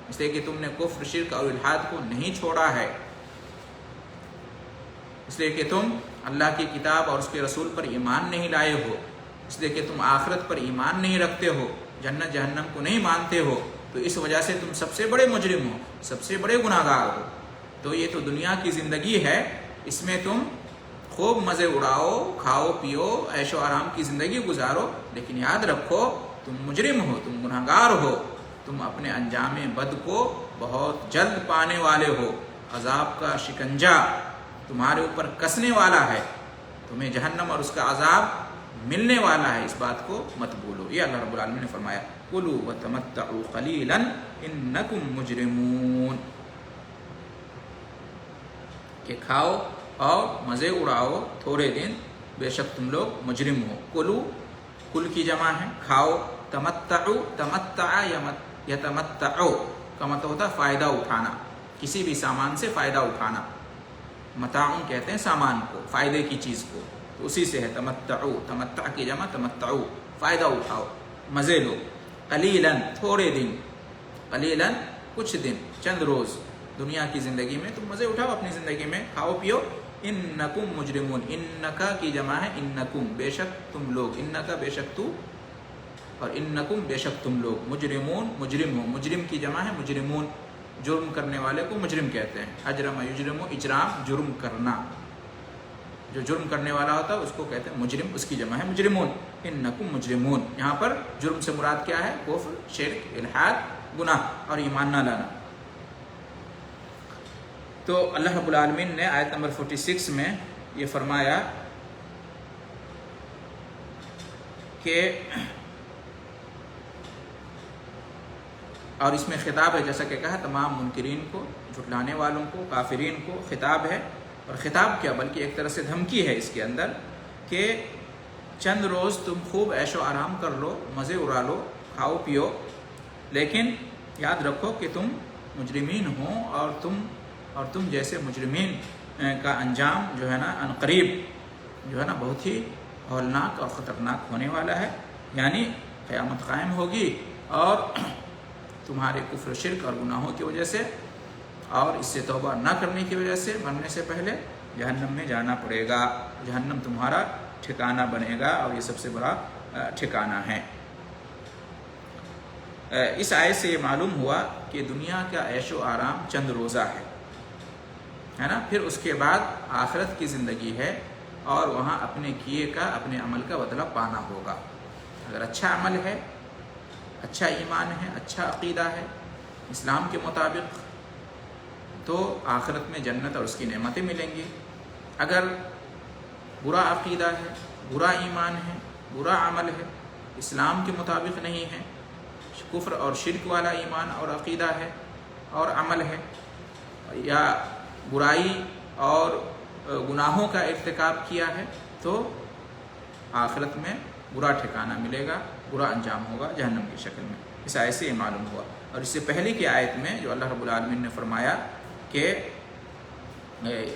اس لیے کہ تم نے کفر، شرک اور الحاد کو نہیں چھوڑا ہے، اس لیے کہ تم اللہ کی کتاب اور اس کے رسول پر ایمان نہیں لائے ہو، اس لیے کہ تم آخرت پر ایمان نہیں رکھتے ہو، جنت جہنم کو نہیں مانتے ہو، تو اس وجہ سے تم سب سے بڑے مجرم ہو، سب سے بڑے گناہگار ہو۔ تو یہ تو دنیا کی زندگی ہے، اس میں تم خوب مزے اڑاؤ، کھاؤ پیو، عیش و آرام کی زندگی گزارو، لیکن یاد رکھو تم مجرم ہو، تم گنہگار ہو، تم اپنے انجام بد کو بہت جلد پانے والے ہو، عذاب کا شکنجہ تمہارے اوپر کسنے والا ہے، تمہیں جہنم اور اس کا عذاب ملنے والا ہے، اس بات کو مت بھولو۔ یہ اللہ رب العالمین نے فرمایا، کلوا وتمتعوا قلیلا انکم مجرمون، کہ کھاؤ اور مزے اڑاؤ تھوڑے دن، بے شک تم لوگ مجرم ہو۔ کلو، کل کی جمع ہے، کھاؤ، تمتعوا، تمتع یتمتعو کا مطلب ہوتا ہے فائدہ اٹھانا، کسی بھی سامان سے فائدہ اٹھانا، متاعن کہتے ہیں سامان کو، فائدے کی چیز کو، تو اسی سے ہے تمتعو، تمتع کی جمع تمتعو، فائدہ اٹھاؤ، مزے لو، قلیلاً تھوڑے دن، قلیلاً کچھ دن، چند روز دنیا کی زندگی میں تم مزے اٹھاؤ، اپنی زندگی میں کھاؤ پیو، انکم مجرمون، انکا کی جمع ہے انکم، بے شک تم لوگ، انکا بے شک تو، اور انکم بے شک تم لوگ، مجرمون مجرم ہو، مجرم کی جمع ہے مجرمون، جرم کرنے والے کو مجرم کہتے ہیں، اجرم یجرم، اجرام جرم کرنا، جو جرم کرنے والا ہوتا ہے اس کو کہتے ہیں مجرم، اس کی جمع ہے مجرمون، انکم مجرمون، یہاں پر جرم سے مراد کیا ہے؟ کفر، شرک، الحاد، گناہ اور ایمان نہ لانا۔ تو اللہ رب العالمین نے آیت نمبر 46 میں یہ فرمایا کہ، اور اس میں خطاب ہے، جیسا کہ کہا تمام منکرین کو، جھٹلانے والوں کو، کافرین کو خطاب ہے، اور خطاب کیا بلکہ ایک طرح سے دھمکی ہے اس کے اندر، کہ چند روز تم خوب عیش و آرام کر لو، مزے اڑا لو، کھاؤ پیو، لیکن یاد رکھو کہ تم مجرمین ہو، اور تم جیسے مجرمین کا انجام جو ہے نا عنقریب جو ہے نا بہت ہی ہولناک اور خطرناک ہونے والا ہے، یعنی قیامت قائم ہوگی اور تمہارے کفر شرک اور گناہوں کی وجہ سے اور اس سے توبہ نہ کرنے کی وجہ سے مرنے سے پہلے جہنم میں جانا پڑے گا، جہنم تمہارا ٹھکانہ بنے گا، اور یہ سب سے بڑا ٹھکانہ ہے۔ اس آیت سے یہ معلوم ہوا کہ دنیا کا عیش و آرام چند روزہ ہے نا، پھر اس کے بعد آخرت کی زندگی ہے، اور وہاں اپنے کیے کا، اپنے عمل کا بدلہ پانا ہوگا۔ اگر اچھا عمل ہے، اچھا ایمان ہے، اچھا عقیدہ ہے، اسلام کے مطابق تو آخرت میں جنت اور اس کی نعمتیں ملیں گی۔ اگر برا عقیدہ ہے، برا ایمان ہے، برا عمل ہے، اسلام کے مطابق نہیں ہے، کفر اور شرک والا ایمان اور عقیدہ ہے اور عمل ہے، یا برائی اور گناہوں کا ارتکاب کیا ہے، تو آخرت میں برا ٹھکانہ ملے گا، برا انجام ہوگا جہنم کی شکل میں۔ اس آیت سے یہ معلوم ہوا۔ اور اس سے پہلے کی آیت میں جو اللہ رب العالمین نے فرمایا کہ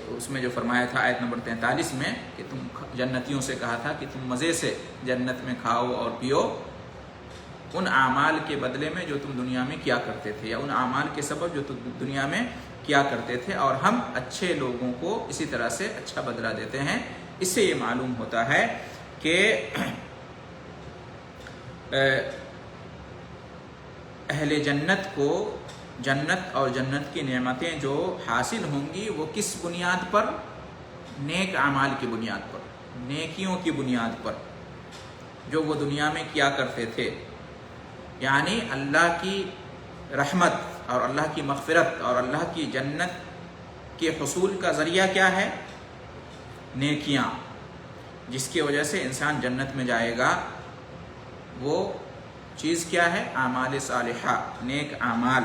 اس میں جو فرمایا تھا آیت نمبر 43 میں کہ تم جنتیوں سے کہا تھا کہ تم مزے سے جنت میں کھاؤ اور پیو ان اعمال کے بدلے میں جو تم دنیا میں کیا کرتے تھے، یا ان اعمال کے سبب جو تم دنیا میں کیا کرتے تھے، اور ہم اچھے لوگوں کو اسی طرح سے اچھا بدلہ دیتے ہیں۔ اس سے یہ معلوم ہوتا ہے کہ اہل جنت کو جنت اور جنت کی نعمتیں جو حاصل ہوں گی وہ کس بنیاد پر؟ نیک اعمال کی بنیاد پر، نیکیوں کی بنیاد پر، جو وہ دنیا میں کیا کرتے تھے۔ یعنی اللہ کی رحمت اور اللہ کی مغفرت اور اللہ کی جنت کے حصول کا ذریعہ کیا ہے؟ نیکیاں، جس کی وجہ سے انسان جنت میں جائے گا۔ وہ چیز کیا ہے؟ اعمال صالحہ، نیک اعمال۔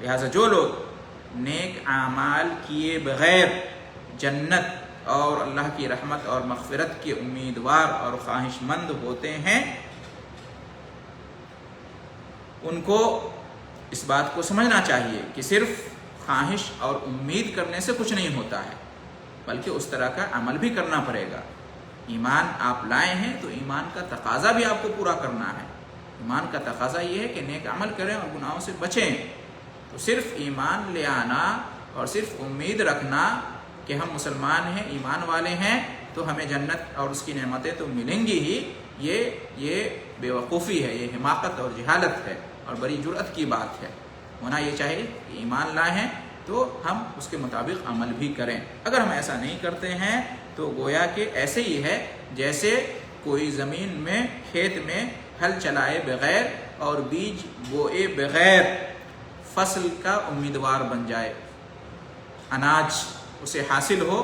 لہٰذا جو لوگ نیک اعمال کیے بغیر جنت اور اللہ کی رحمت اور مغفرت کے امیدوار اور خواہش مند ہوتے ہیں، ان کو اس بات کو سمجھنا چاہیے کہ صرف خواہش اور امید کرنے سے کچھ نہیں ہوتا ہے، بلکہ اس طرح کا عمل بھی کرنا پڑے گا۔ ایمان آپ لائے ہیں تو ایمان کا تقاضا بھی آپ کو پورا کرنا ہے۔ ایمان کا تقاضا یہ ہے کہ نیک عمل کریں اور گناہوں سے بچیں۔ تو صرف ایمان لے آنا اور صرف امید رکھنا کہ ہم مسلمان ہیں، ایمان والے ہیں، تو ہمیں جنت اور اس کی نعمتیں تو ملیں گی ہی، یہ بے وقوفی ہے، یہ حماقت اور جہالت ہے اور بڑی جرأت کی بات ہے۔ ہونا یہ چاہیے کہ ایمان لائے ہیں تو ہم اس کے مطابق عمل بھی کریں۔ اگر ہم ایسا نہیں کرتے ہیں تو گویا کہ ایسے ہی ہے جیسے کوئی زمین میں، کھیت میں ہل چلائے بغیر اور بیج بوئے بغیر فصل کا امیدوار بن جائے، اناج اسے حاصل ہو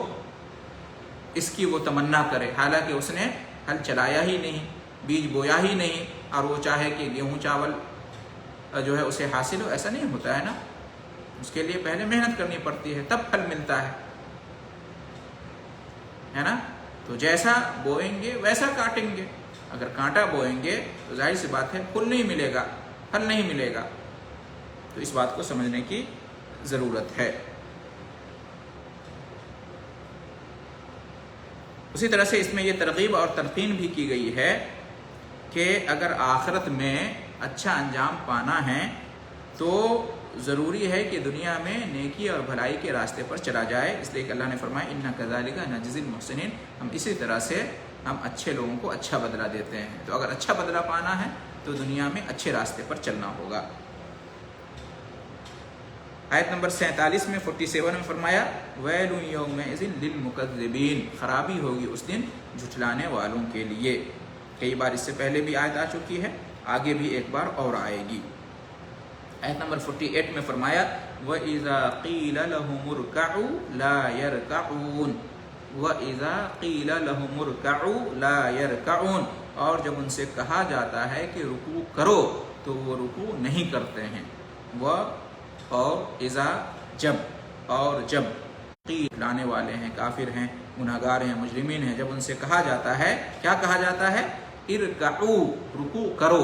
اس کی وہ تمنا کرے، حالانکہ اس نے ہل چلایا ہی نہیں، بیج بویا ہی نہیں، اور وہ چاہے کہ گیہوں چاول جو ہے اسے حاصل ہو۔ ایسا نہیں ہوتا ہے نا، اس کے لیے پہلے محنت کرنی پڑتی ہے، تب پھل ملتا ہے نا۔ تو جیسا بوئیں گے ویسا کاٹیں گے۔ اگر کانٹا بوئیں گے تو ظاہر سی بات ہے پھل نہیں ملے گا، پھل نہیں ملے گا۔ تو اس بات کو سمجھنے کی ضرورت ہے۔ اسی طرح سے اس میں یہ ترغیب اور تلقین بھی کی گئی ہے کہ اگر آخرت میں اچھا انجام پانا ہے تو ضروری ہے کہ دنیا میں نیکی اور بھلائی کے راستے پر چلا جائے، اس لیے کہ اللہ نے فرمایا اِنَّا كَذَلِكَ نَجْزِي الْمُحْسِنِينَ، ہم اسی طرح سے ہم اچھے لوگوں کو اچھا بدلہ دیتے ہیں۔ تو اگر اچھا بدلہ پانا ہے تو دنیا میں اچھے راستے پر چلنا ہوگا۔ آیت نمبر 47 میں 47 میں فرمایا وَيْلٌ يَوْمَئِذٍ لِّلْمُكَذِّبِينَ، خرابی ہوگی اس دن جھٹلانے والوں کے لیے۔ کئی بار اس سے پہلے بھی آیت آ چکی ہے، آگے بھی ایک بار اور آئے گی۔ آیت نمبر 48 میں فرمایا وَإِذَا قِيلَ لَهُمُ ارْكَعُوا لَا يَرْكَعُونَ، وَإِذَا قِيلَ لَهُمُ ارْكَعُوا لَا يَرْكَعُونَ، اور جب ان سے کہا جاتا ہے کہ رکوع کرو تو وہ رکوع نہیں کرتے ہیں۔ اور اذا، جب، اور جب قیل، لانے والے ہیں، کافر ہیں، گناہگار ہیں، مجرمین ہیں، جب ان سے کہا جاتا ہے، کیا کہا جاتا ہے؟ ارکعوا، رکوع کرو۔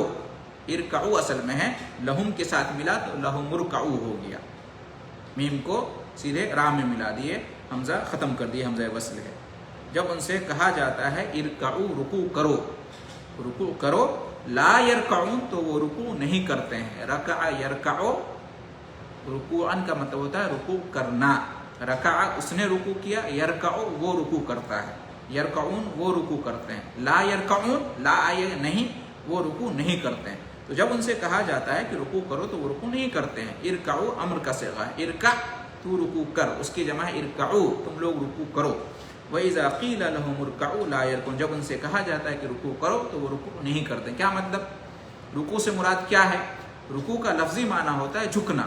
ارکعوا اصل میں ہے، لہم کے ساتھ ملا تو لہم ارکعوا ہو گیا، میم کو سیدھے را میں ملا دیے، حمزہ ختم کر دیے، حمزہ وصل ہے۔ جب ان سے کہا جاتا ہے ارکعوا، رکوع کرو، رکوع کرو، لا یرکعون، تو وہ رکوع نہیں کرتے ہیں۔ رکع یرکعو، رکوعن کا مطلب ہوتا ہے رکوع کرنا۔ رکع اس نے رکوع کیا، یرکعو وہ رکوع کرتا ہے، یرکعون وہ رکوع کرتے ہیں۔ لا یرکعون، لا آئے نہیں، وہ رکوع نہیں کرتے ہیں۔ تو جب ان سے کہا جاتا ہے کہ رکوع کرو تو وہ رکوع نہیں کرتے ہیں۔ ارکعو امر کا صیغہ ہے، ارکع تو رکوع کر، اس کی جمع ہے ارکعو، تم لوگ رکوع کرو۔ وَإِذَا قِيلَ لَهُمُ ارْكَعُوا لَا يَرْكَعُونَ، جب ان سے کہا جاتا ہے کہ رکوع کرو تو وہ رکوع نہیں کرتے۔ کیا مطلب؟ رکوع سے مراد کیا ہے؟ رکوع کا لفظی معنی ہوتا ہے جھکنا،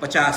50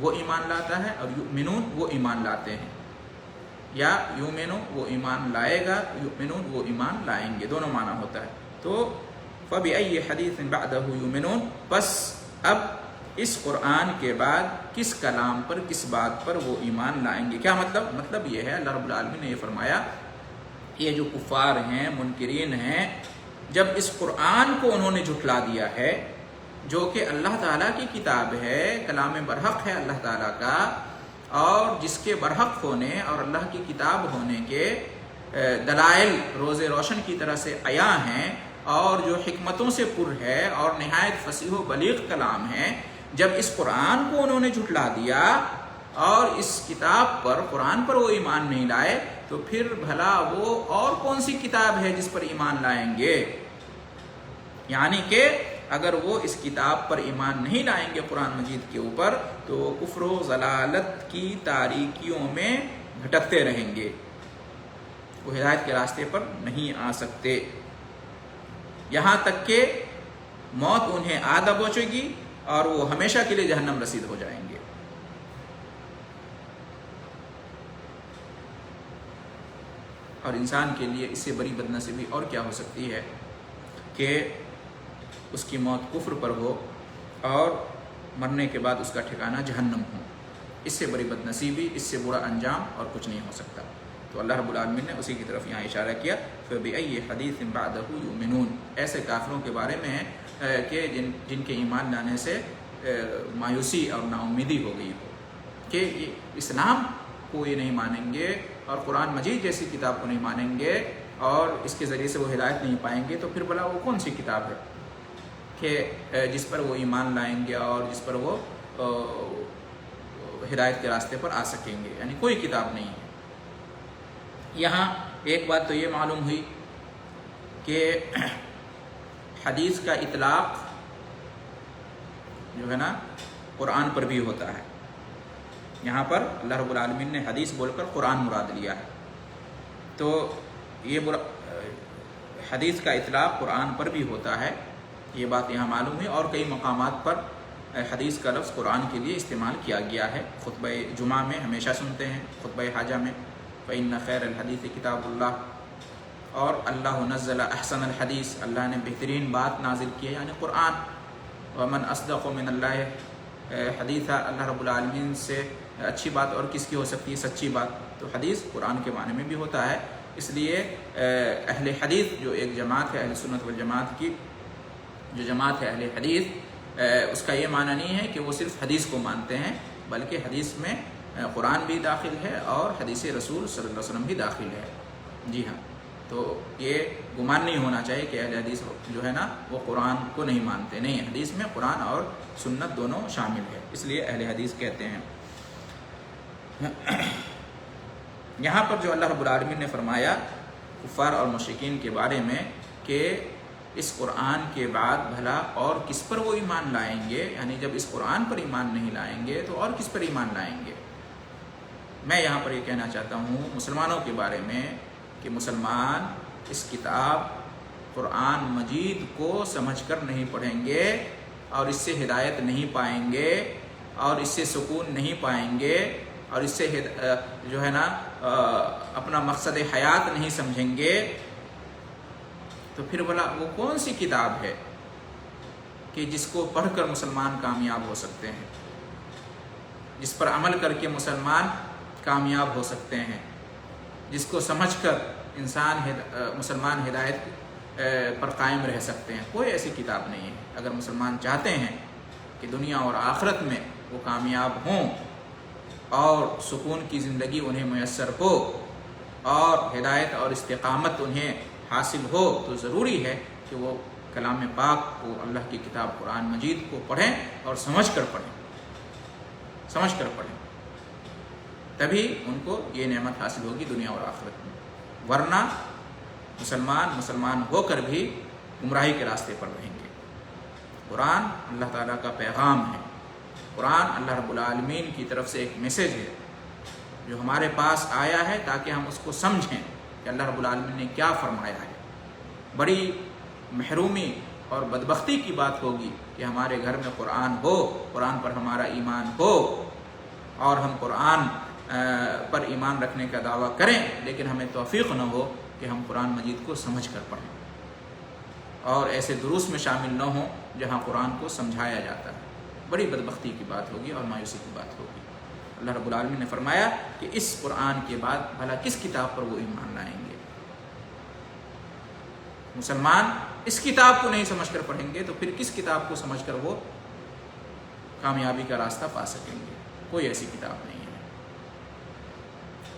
وہ ایمان لاتا ہے اور یؤمنون وہ ایمان لاتے ہیں، یا یؤمنو وہ ایمان لائے گا، یؤمنون وہ ایمان لائیں گے، دونوں معنی ہوتا ہے۔ تو فبأي حدیث بعدہ یؤمنون، بس اب اس قرآن کے بعد کس کلام پر، کس بات پر وہ ایمان لائیں گے؟ کیا مطلب یہ ہے، اللہ رب العالمین نے یہ فرمایا کہ یہ جو کفار ہیں، منکرین ہیں، جب اس قرآن کو انہوں نے جھٹلا دیا ہے، جو کہ اللہ تعالیٰ کی کتاب ہے، کلام برحق ہے اللہ تعالیٰ کا، اور جس کے برحق ہونے اور اللہ کی کتاب ہونے کے دلائل روز روشن کی طرح سے عیاں ہیں، اور جو حکمتوں سے پر ہے اور نہایت فصیح و بلیغ کلام ہے، جب اس قرآن کو انہوں نے جھٹلا دیا اور اس کتاب پر، قرآن پر وہ ایمان نہیں لائے، تو پھر بھلا وہ اور کون سی کتاب ہے جس پر ایمان لائیں گے؟ یعنی کہ اگر وہ اس کتاب پر ایمان نہیں لائیں گے قرآن مجید کے اوپر، تو وہ کفر و ضلالت کی تاریکیوں میں بھٹکتے رہیں گے، وہ ہدایت کے راستے پر نہیں آ سکتے، یہاں تک کہ موت انہیں آ دبوچے گی اور وہ ہمیشہ کے لیے جہنم رسید ہو جائیں گے۔ اور انسان کے لیے اس سے بڑی بدنصیبی اور کیا ہو سکتی ہے کہ اس کی موت کفر پر ہو اور مرنے کے بعد اس کا ٹھکانہ جہنم ہو۔ اس سے بڑی بدنصیبی، اس سے برا انجام اور کچھ نہیں ہو سکتا۔ تو اللہ رب العالمین نے اسی کی طرف یہاں اشارہ کیا، فَبِأَيِّ حَدِيثٍ بَعْدَهُ يُؤْمِنُونَ، ایسے کافروں کے بارے میں ہے کہ جن کے ایمان لانے سے مایوسی اور نا امیدی ہو گئی ہو، کہ اسلام کو یہ نہیں مانیں گے اور قرآن مجید جیسی کتاب کو نہیں مانیں گے اور اس کے ذریعے سے وہ ہدایت نہیں پائیں گے، تو پھر بھلا وہ کون سی کتاب ہے کہ جس پر وہ ایمان لائیں گے اور جس پر وہ ہدایت کے راستے پر آ سکیں گے؟ یعنی کوئی کتاب نہیں ہے۔ یہاں ایک بات تو یہ معلوم ہوئی کہ حدیث کا اطلاق جو ہے نا قرآن پر بھی ہوتا ہے۔ یہاں پر اللہ رب العالمین نے حدیث بول کر قرآن مراد لیا ہے، تو یہ حدیث کا اطلاق قرآن پر بھی ہوتا ہے، یہ بات یہاں معلوم ہے۔ اور کئی مقامات پر حدیث کا لفظ قرآن کے لیے استعمال کیا گیا ہے، خطبہ جمعہ میں ہمیشہ سنتے ہیں، خطبہ حاجہ میں فَإِنَّ خَيْرَ الْحَدِيثِ كِتَابُ اللَّهِ، اور اللہ نزل احسن الحدیث، اللہ نے بہترین بات نازل کی ہے یعنی قرآن، وَمَنْ أَصْدَقُ مِنَ اللَّهِ حدیثا، اللہ رب العالمین سے اچھی بات اور کس کی ہو سکتی ہے، سچی بات۔ تو حدیث قرآن کے معنی میں بھی ہوتا ہے، اس لیے اہل حدیث جو ایک جماعت ہے، اہل سنت والجماعت کی جو جماعت ہے اہل حدیث، اس کا یہ معنی نہیں ہے کہ وہ صرف حدیث کو مانتے ہیں، بلکہ حدیث میں قرآن بھی داخل ہے اور حدیث رسول صلی اللہ علیہ وسلم بھی داخل ہے۔ جی ہاں، تو یہ گمان نہیں ہونا چاہیے کہ اہل حدیث جو ہے نا وہ قرآن کو نہیں مانتے، نہیں، حدیث میں قرآن اور سنت دونوں شامل ہے، اس لیے اہل حدیث کہتے ہیں۔ یہاں پر جو اللہ رب العالمین نے فرمایا کفار اور مشرکین کے بارے میں کہ اس قرآن کے بعد بھلا اور کس پر وہ ایمان لائیں گے، یعنی جب اس قرآن پر ایمان نہیں لائیں گے تو اور کس پر ایمان لائیں گے؟ میں یہاں پر یہ کہنا چاہتا ہوں مسلمانوں کے بارے میں کہ مسلمان اس کتاب قرآن مجید کو سمجھ کر نہیں پڑھیں گے اور اس سے ہدایت نہیں پائیں گے اور اس سے سکون نہیں پائیں گے اور اس سے جو ہے نا اپنا مقصد حیات نہیں سمجھیں گے، تو پھر بھلا وہ کون سی کتاب ہے کہ جس کو پڑھ کر مسلمان کامیاب ہو سکتے ہیں، جس پر عمل کر کے مسلمان کامیاب ہو سکتے ہیں، جس کو سمجھ کر مسلمان ہدایت پر قائم رہ سکتے ہیں؟ کوئی ایسی کتاب نہیں ہے۔ اگر مسلمان چاہتے ہیں کہ دنیا اور آخرت میں وہ کامیاب ہوں اور سکون کی زندگی انہیں میسر ہو اور ہدایت اور استقامت انہیں حاصل ہو، تو ضروری ہے کہ وہ کلام پاک کو، اللہ کی کتاب قرآن مجید کو پڑھیں اور سمجھ کر پڑھیں، تبھی ان کو یہ نعمت حاصل ہوگی دنیا اور آخرت میں، ورنہ مسلمان ہو کر بھی گمراہی کے راستے پر رہیں گے۔ قرآن اللہ تعالیٰ کا پیغام ہے، قرآن اللہ رب العالمین کی طرف سے ایک میسیج ہے جو ہمارے پاس آیا ہے تاکہ ہم اس کو سمجھیں کہ اللہ رب العالمین نے کیا فرمایا ہے۔ بڑی محرومی اور بدبختی کی بات ہوگی کہ ہمارے گھر میں قرآن ہو، قرآن پر ہمارا ایمان ہو اور ہم قرآن پر ایمان رکھنے کا دعویٰ کریں لیکن ہمیں توفیق نہ ہو کہ ہم قرآن مجید کو سمجھ کر پڑھیں اور ایسے دروس میں شامل نہ ہوں جہاں قرآن کو سمجھایا جاتا ہے، بڑی بدبختی کی بات ہوگی اور مایوسی کی بات ہوگی۔ اللہ رب العالمین نے فرمایا کہ اس قرآن کے بعد بھلا کس کتاب پر وہ ایمان لائیں گے؟ مسلمان اس کتاب کو نہیں سمجھ کر پڑھیں گے تو پھر کس کتاب کو سمجھ کر وہ کامیابی کا راستہ پا سکیں گے؟ کوئی ایسی کتاب نہیں ہے۔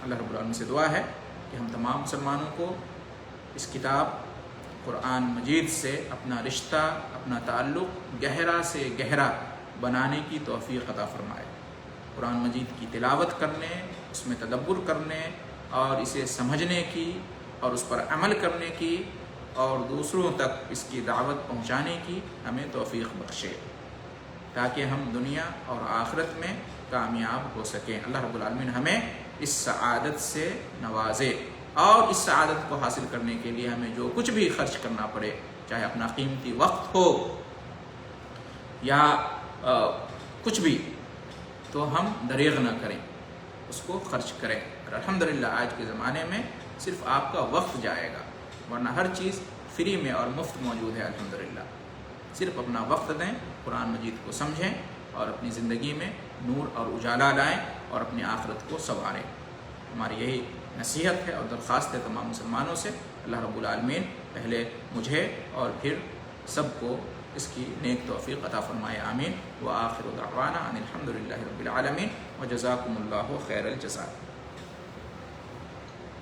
اللہ رب العالمین سے دعا ہے کہ ہم تمام مسلمانوں کو اس کتاب قرآن مجید سے اپنا رشتہ، اپنا تعلق گہرا سے گہرا بنانے کی توفیق عطا فرمائے۔ قرآن مجید کی تلاوت کرنے، اس میں تدبر کرنے اور اسے سمجھنے کی اور اس پر عمل کرنے کی اور دوسروں تک اس کی دعوت پہنچانے کی ہمیں توفیق بخشے تاکہ ہم دنیا اور آخرت میں کامیاب ہو سکیں۔ اللہ رب العالمین ہمیں اس سعادت سے نوازے اور اس سعادت کو حاصل کرنے کے لیے ہمیں جو کچھ بھی خرچ کرنا پڑے، چاہے اپنا قیمتی وقت ہو یا کچھ بھی، تو ہم دریغ نہ کریں، اس کو خرچ کریں۔ اور الحمدللہ آج کے زمانے میں صرف آپ کا وقت جائے گا، ورنہ ہر چیز فری میں اور مفت موجود ہے الحمدللہ۔ صرف اپنا وقت دیں، قرآن مجید کو سمجھیں اور اپنی زندگی میں نور اور اجالا لائیں اور اپنی آخرت کو سنواریں۔ ہماری یہی نصیحت ہے اور درخواست ہے تمام مسلمانوں سے۔ اللہ رب العالمین پہلے مجھے اور پھر سب کو اس کی نیک توفیق عطا فرمائے، آمین۔ وآخر دعوانا ان الحمد للہ رب العالمین وجزاکم اللہ خیر الجزاء۔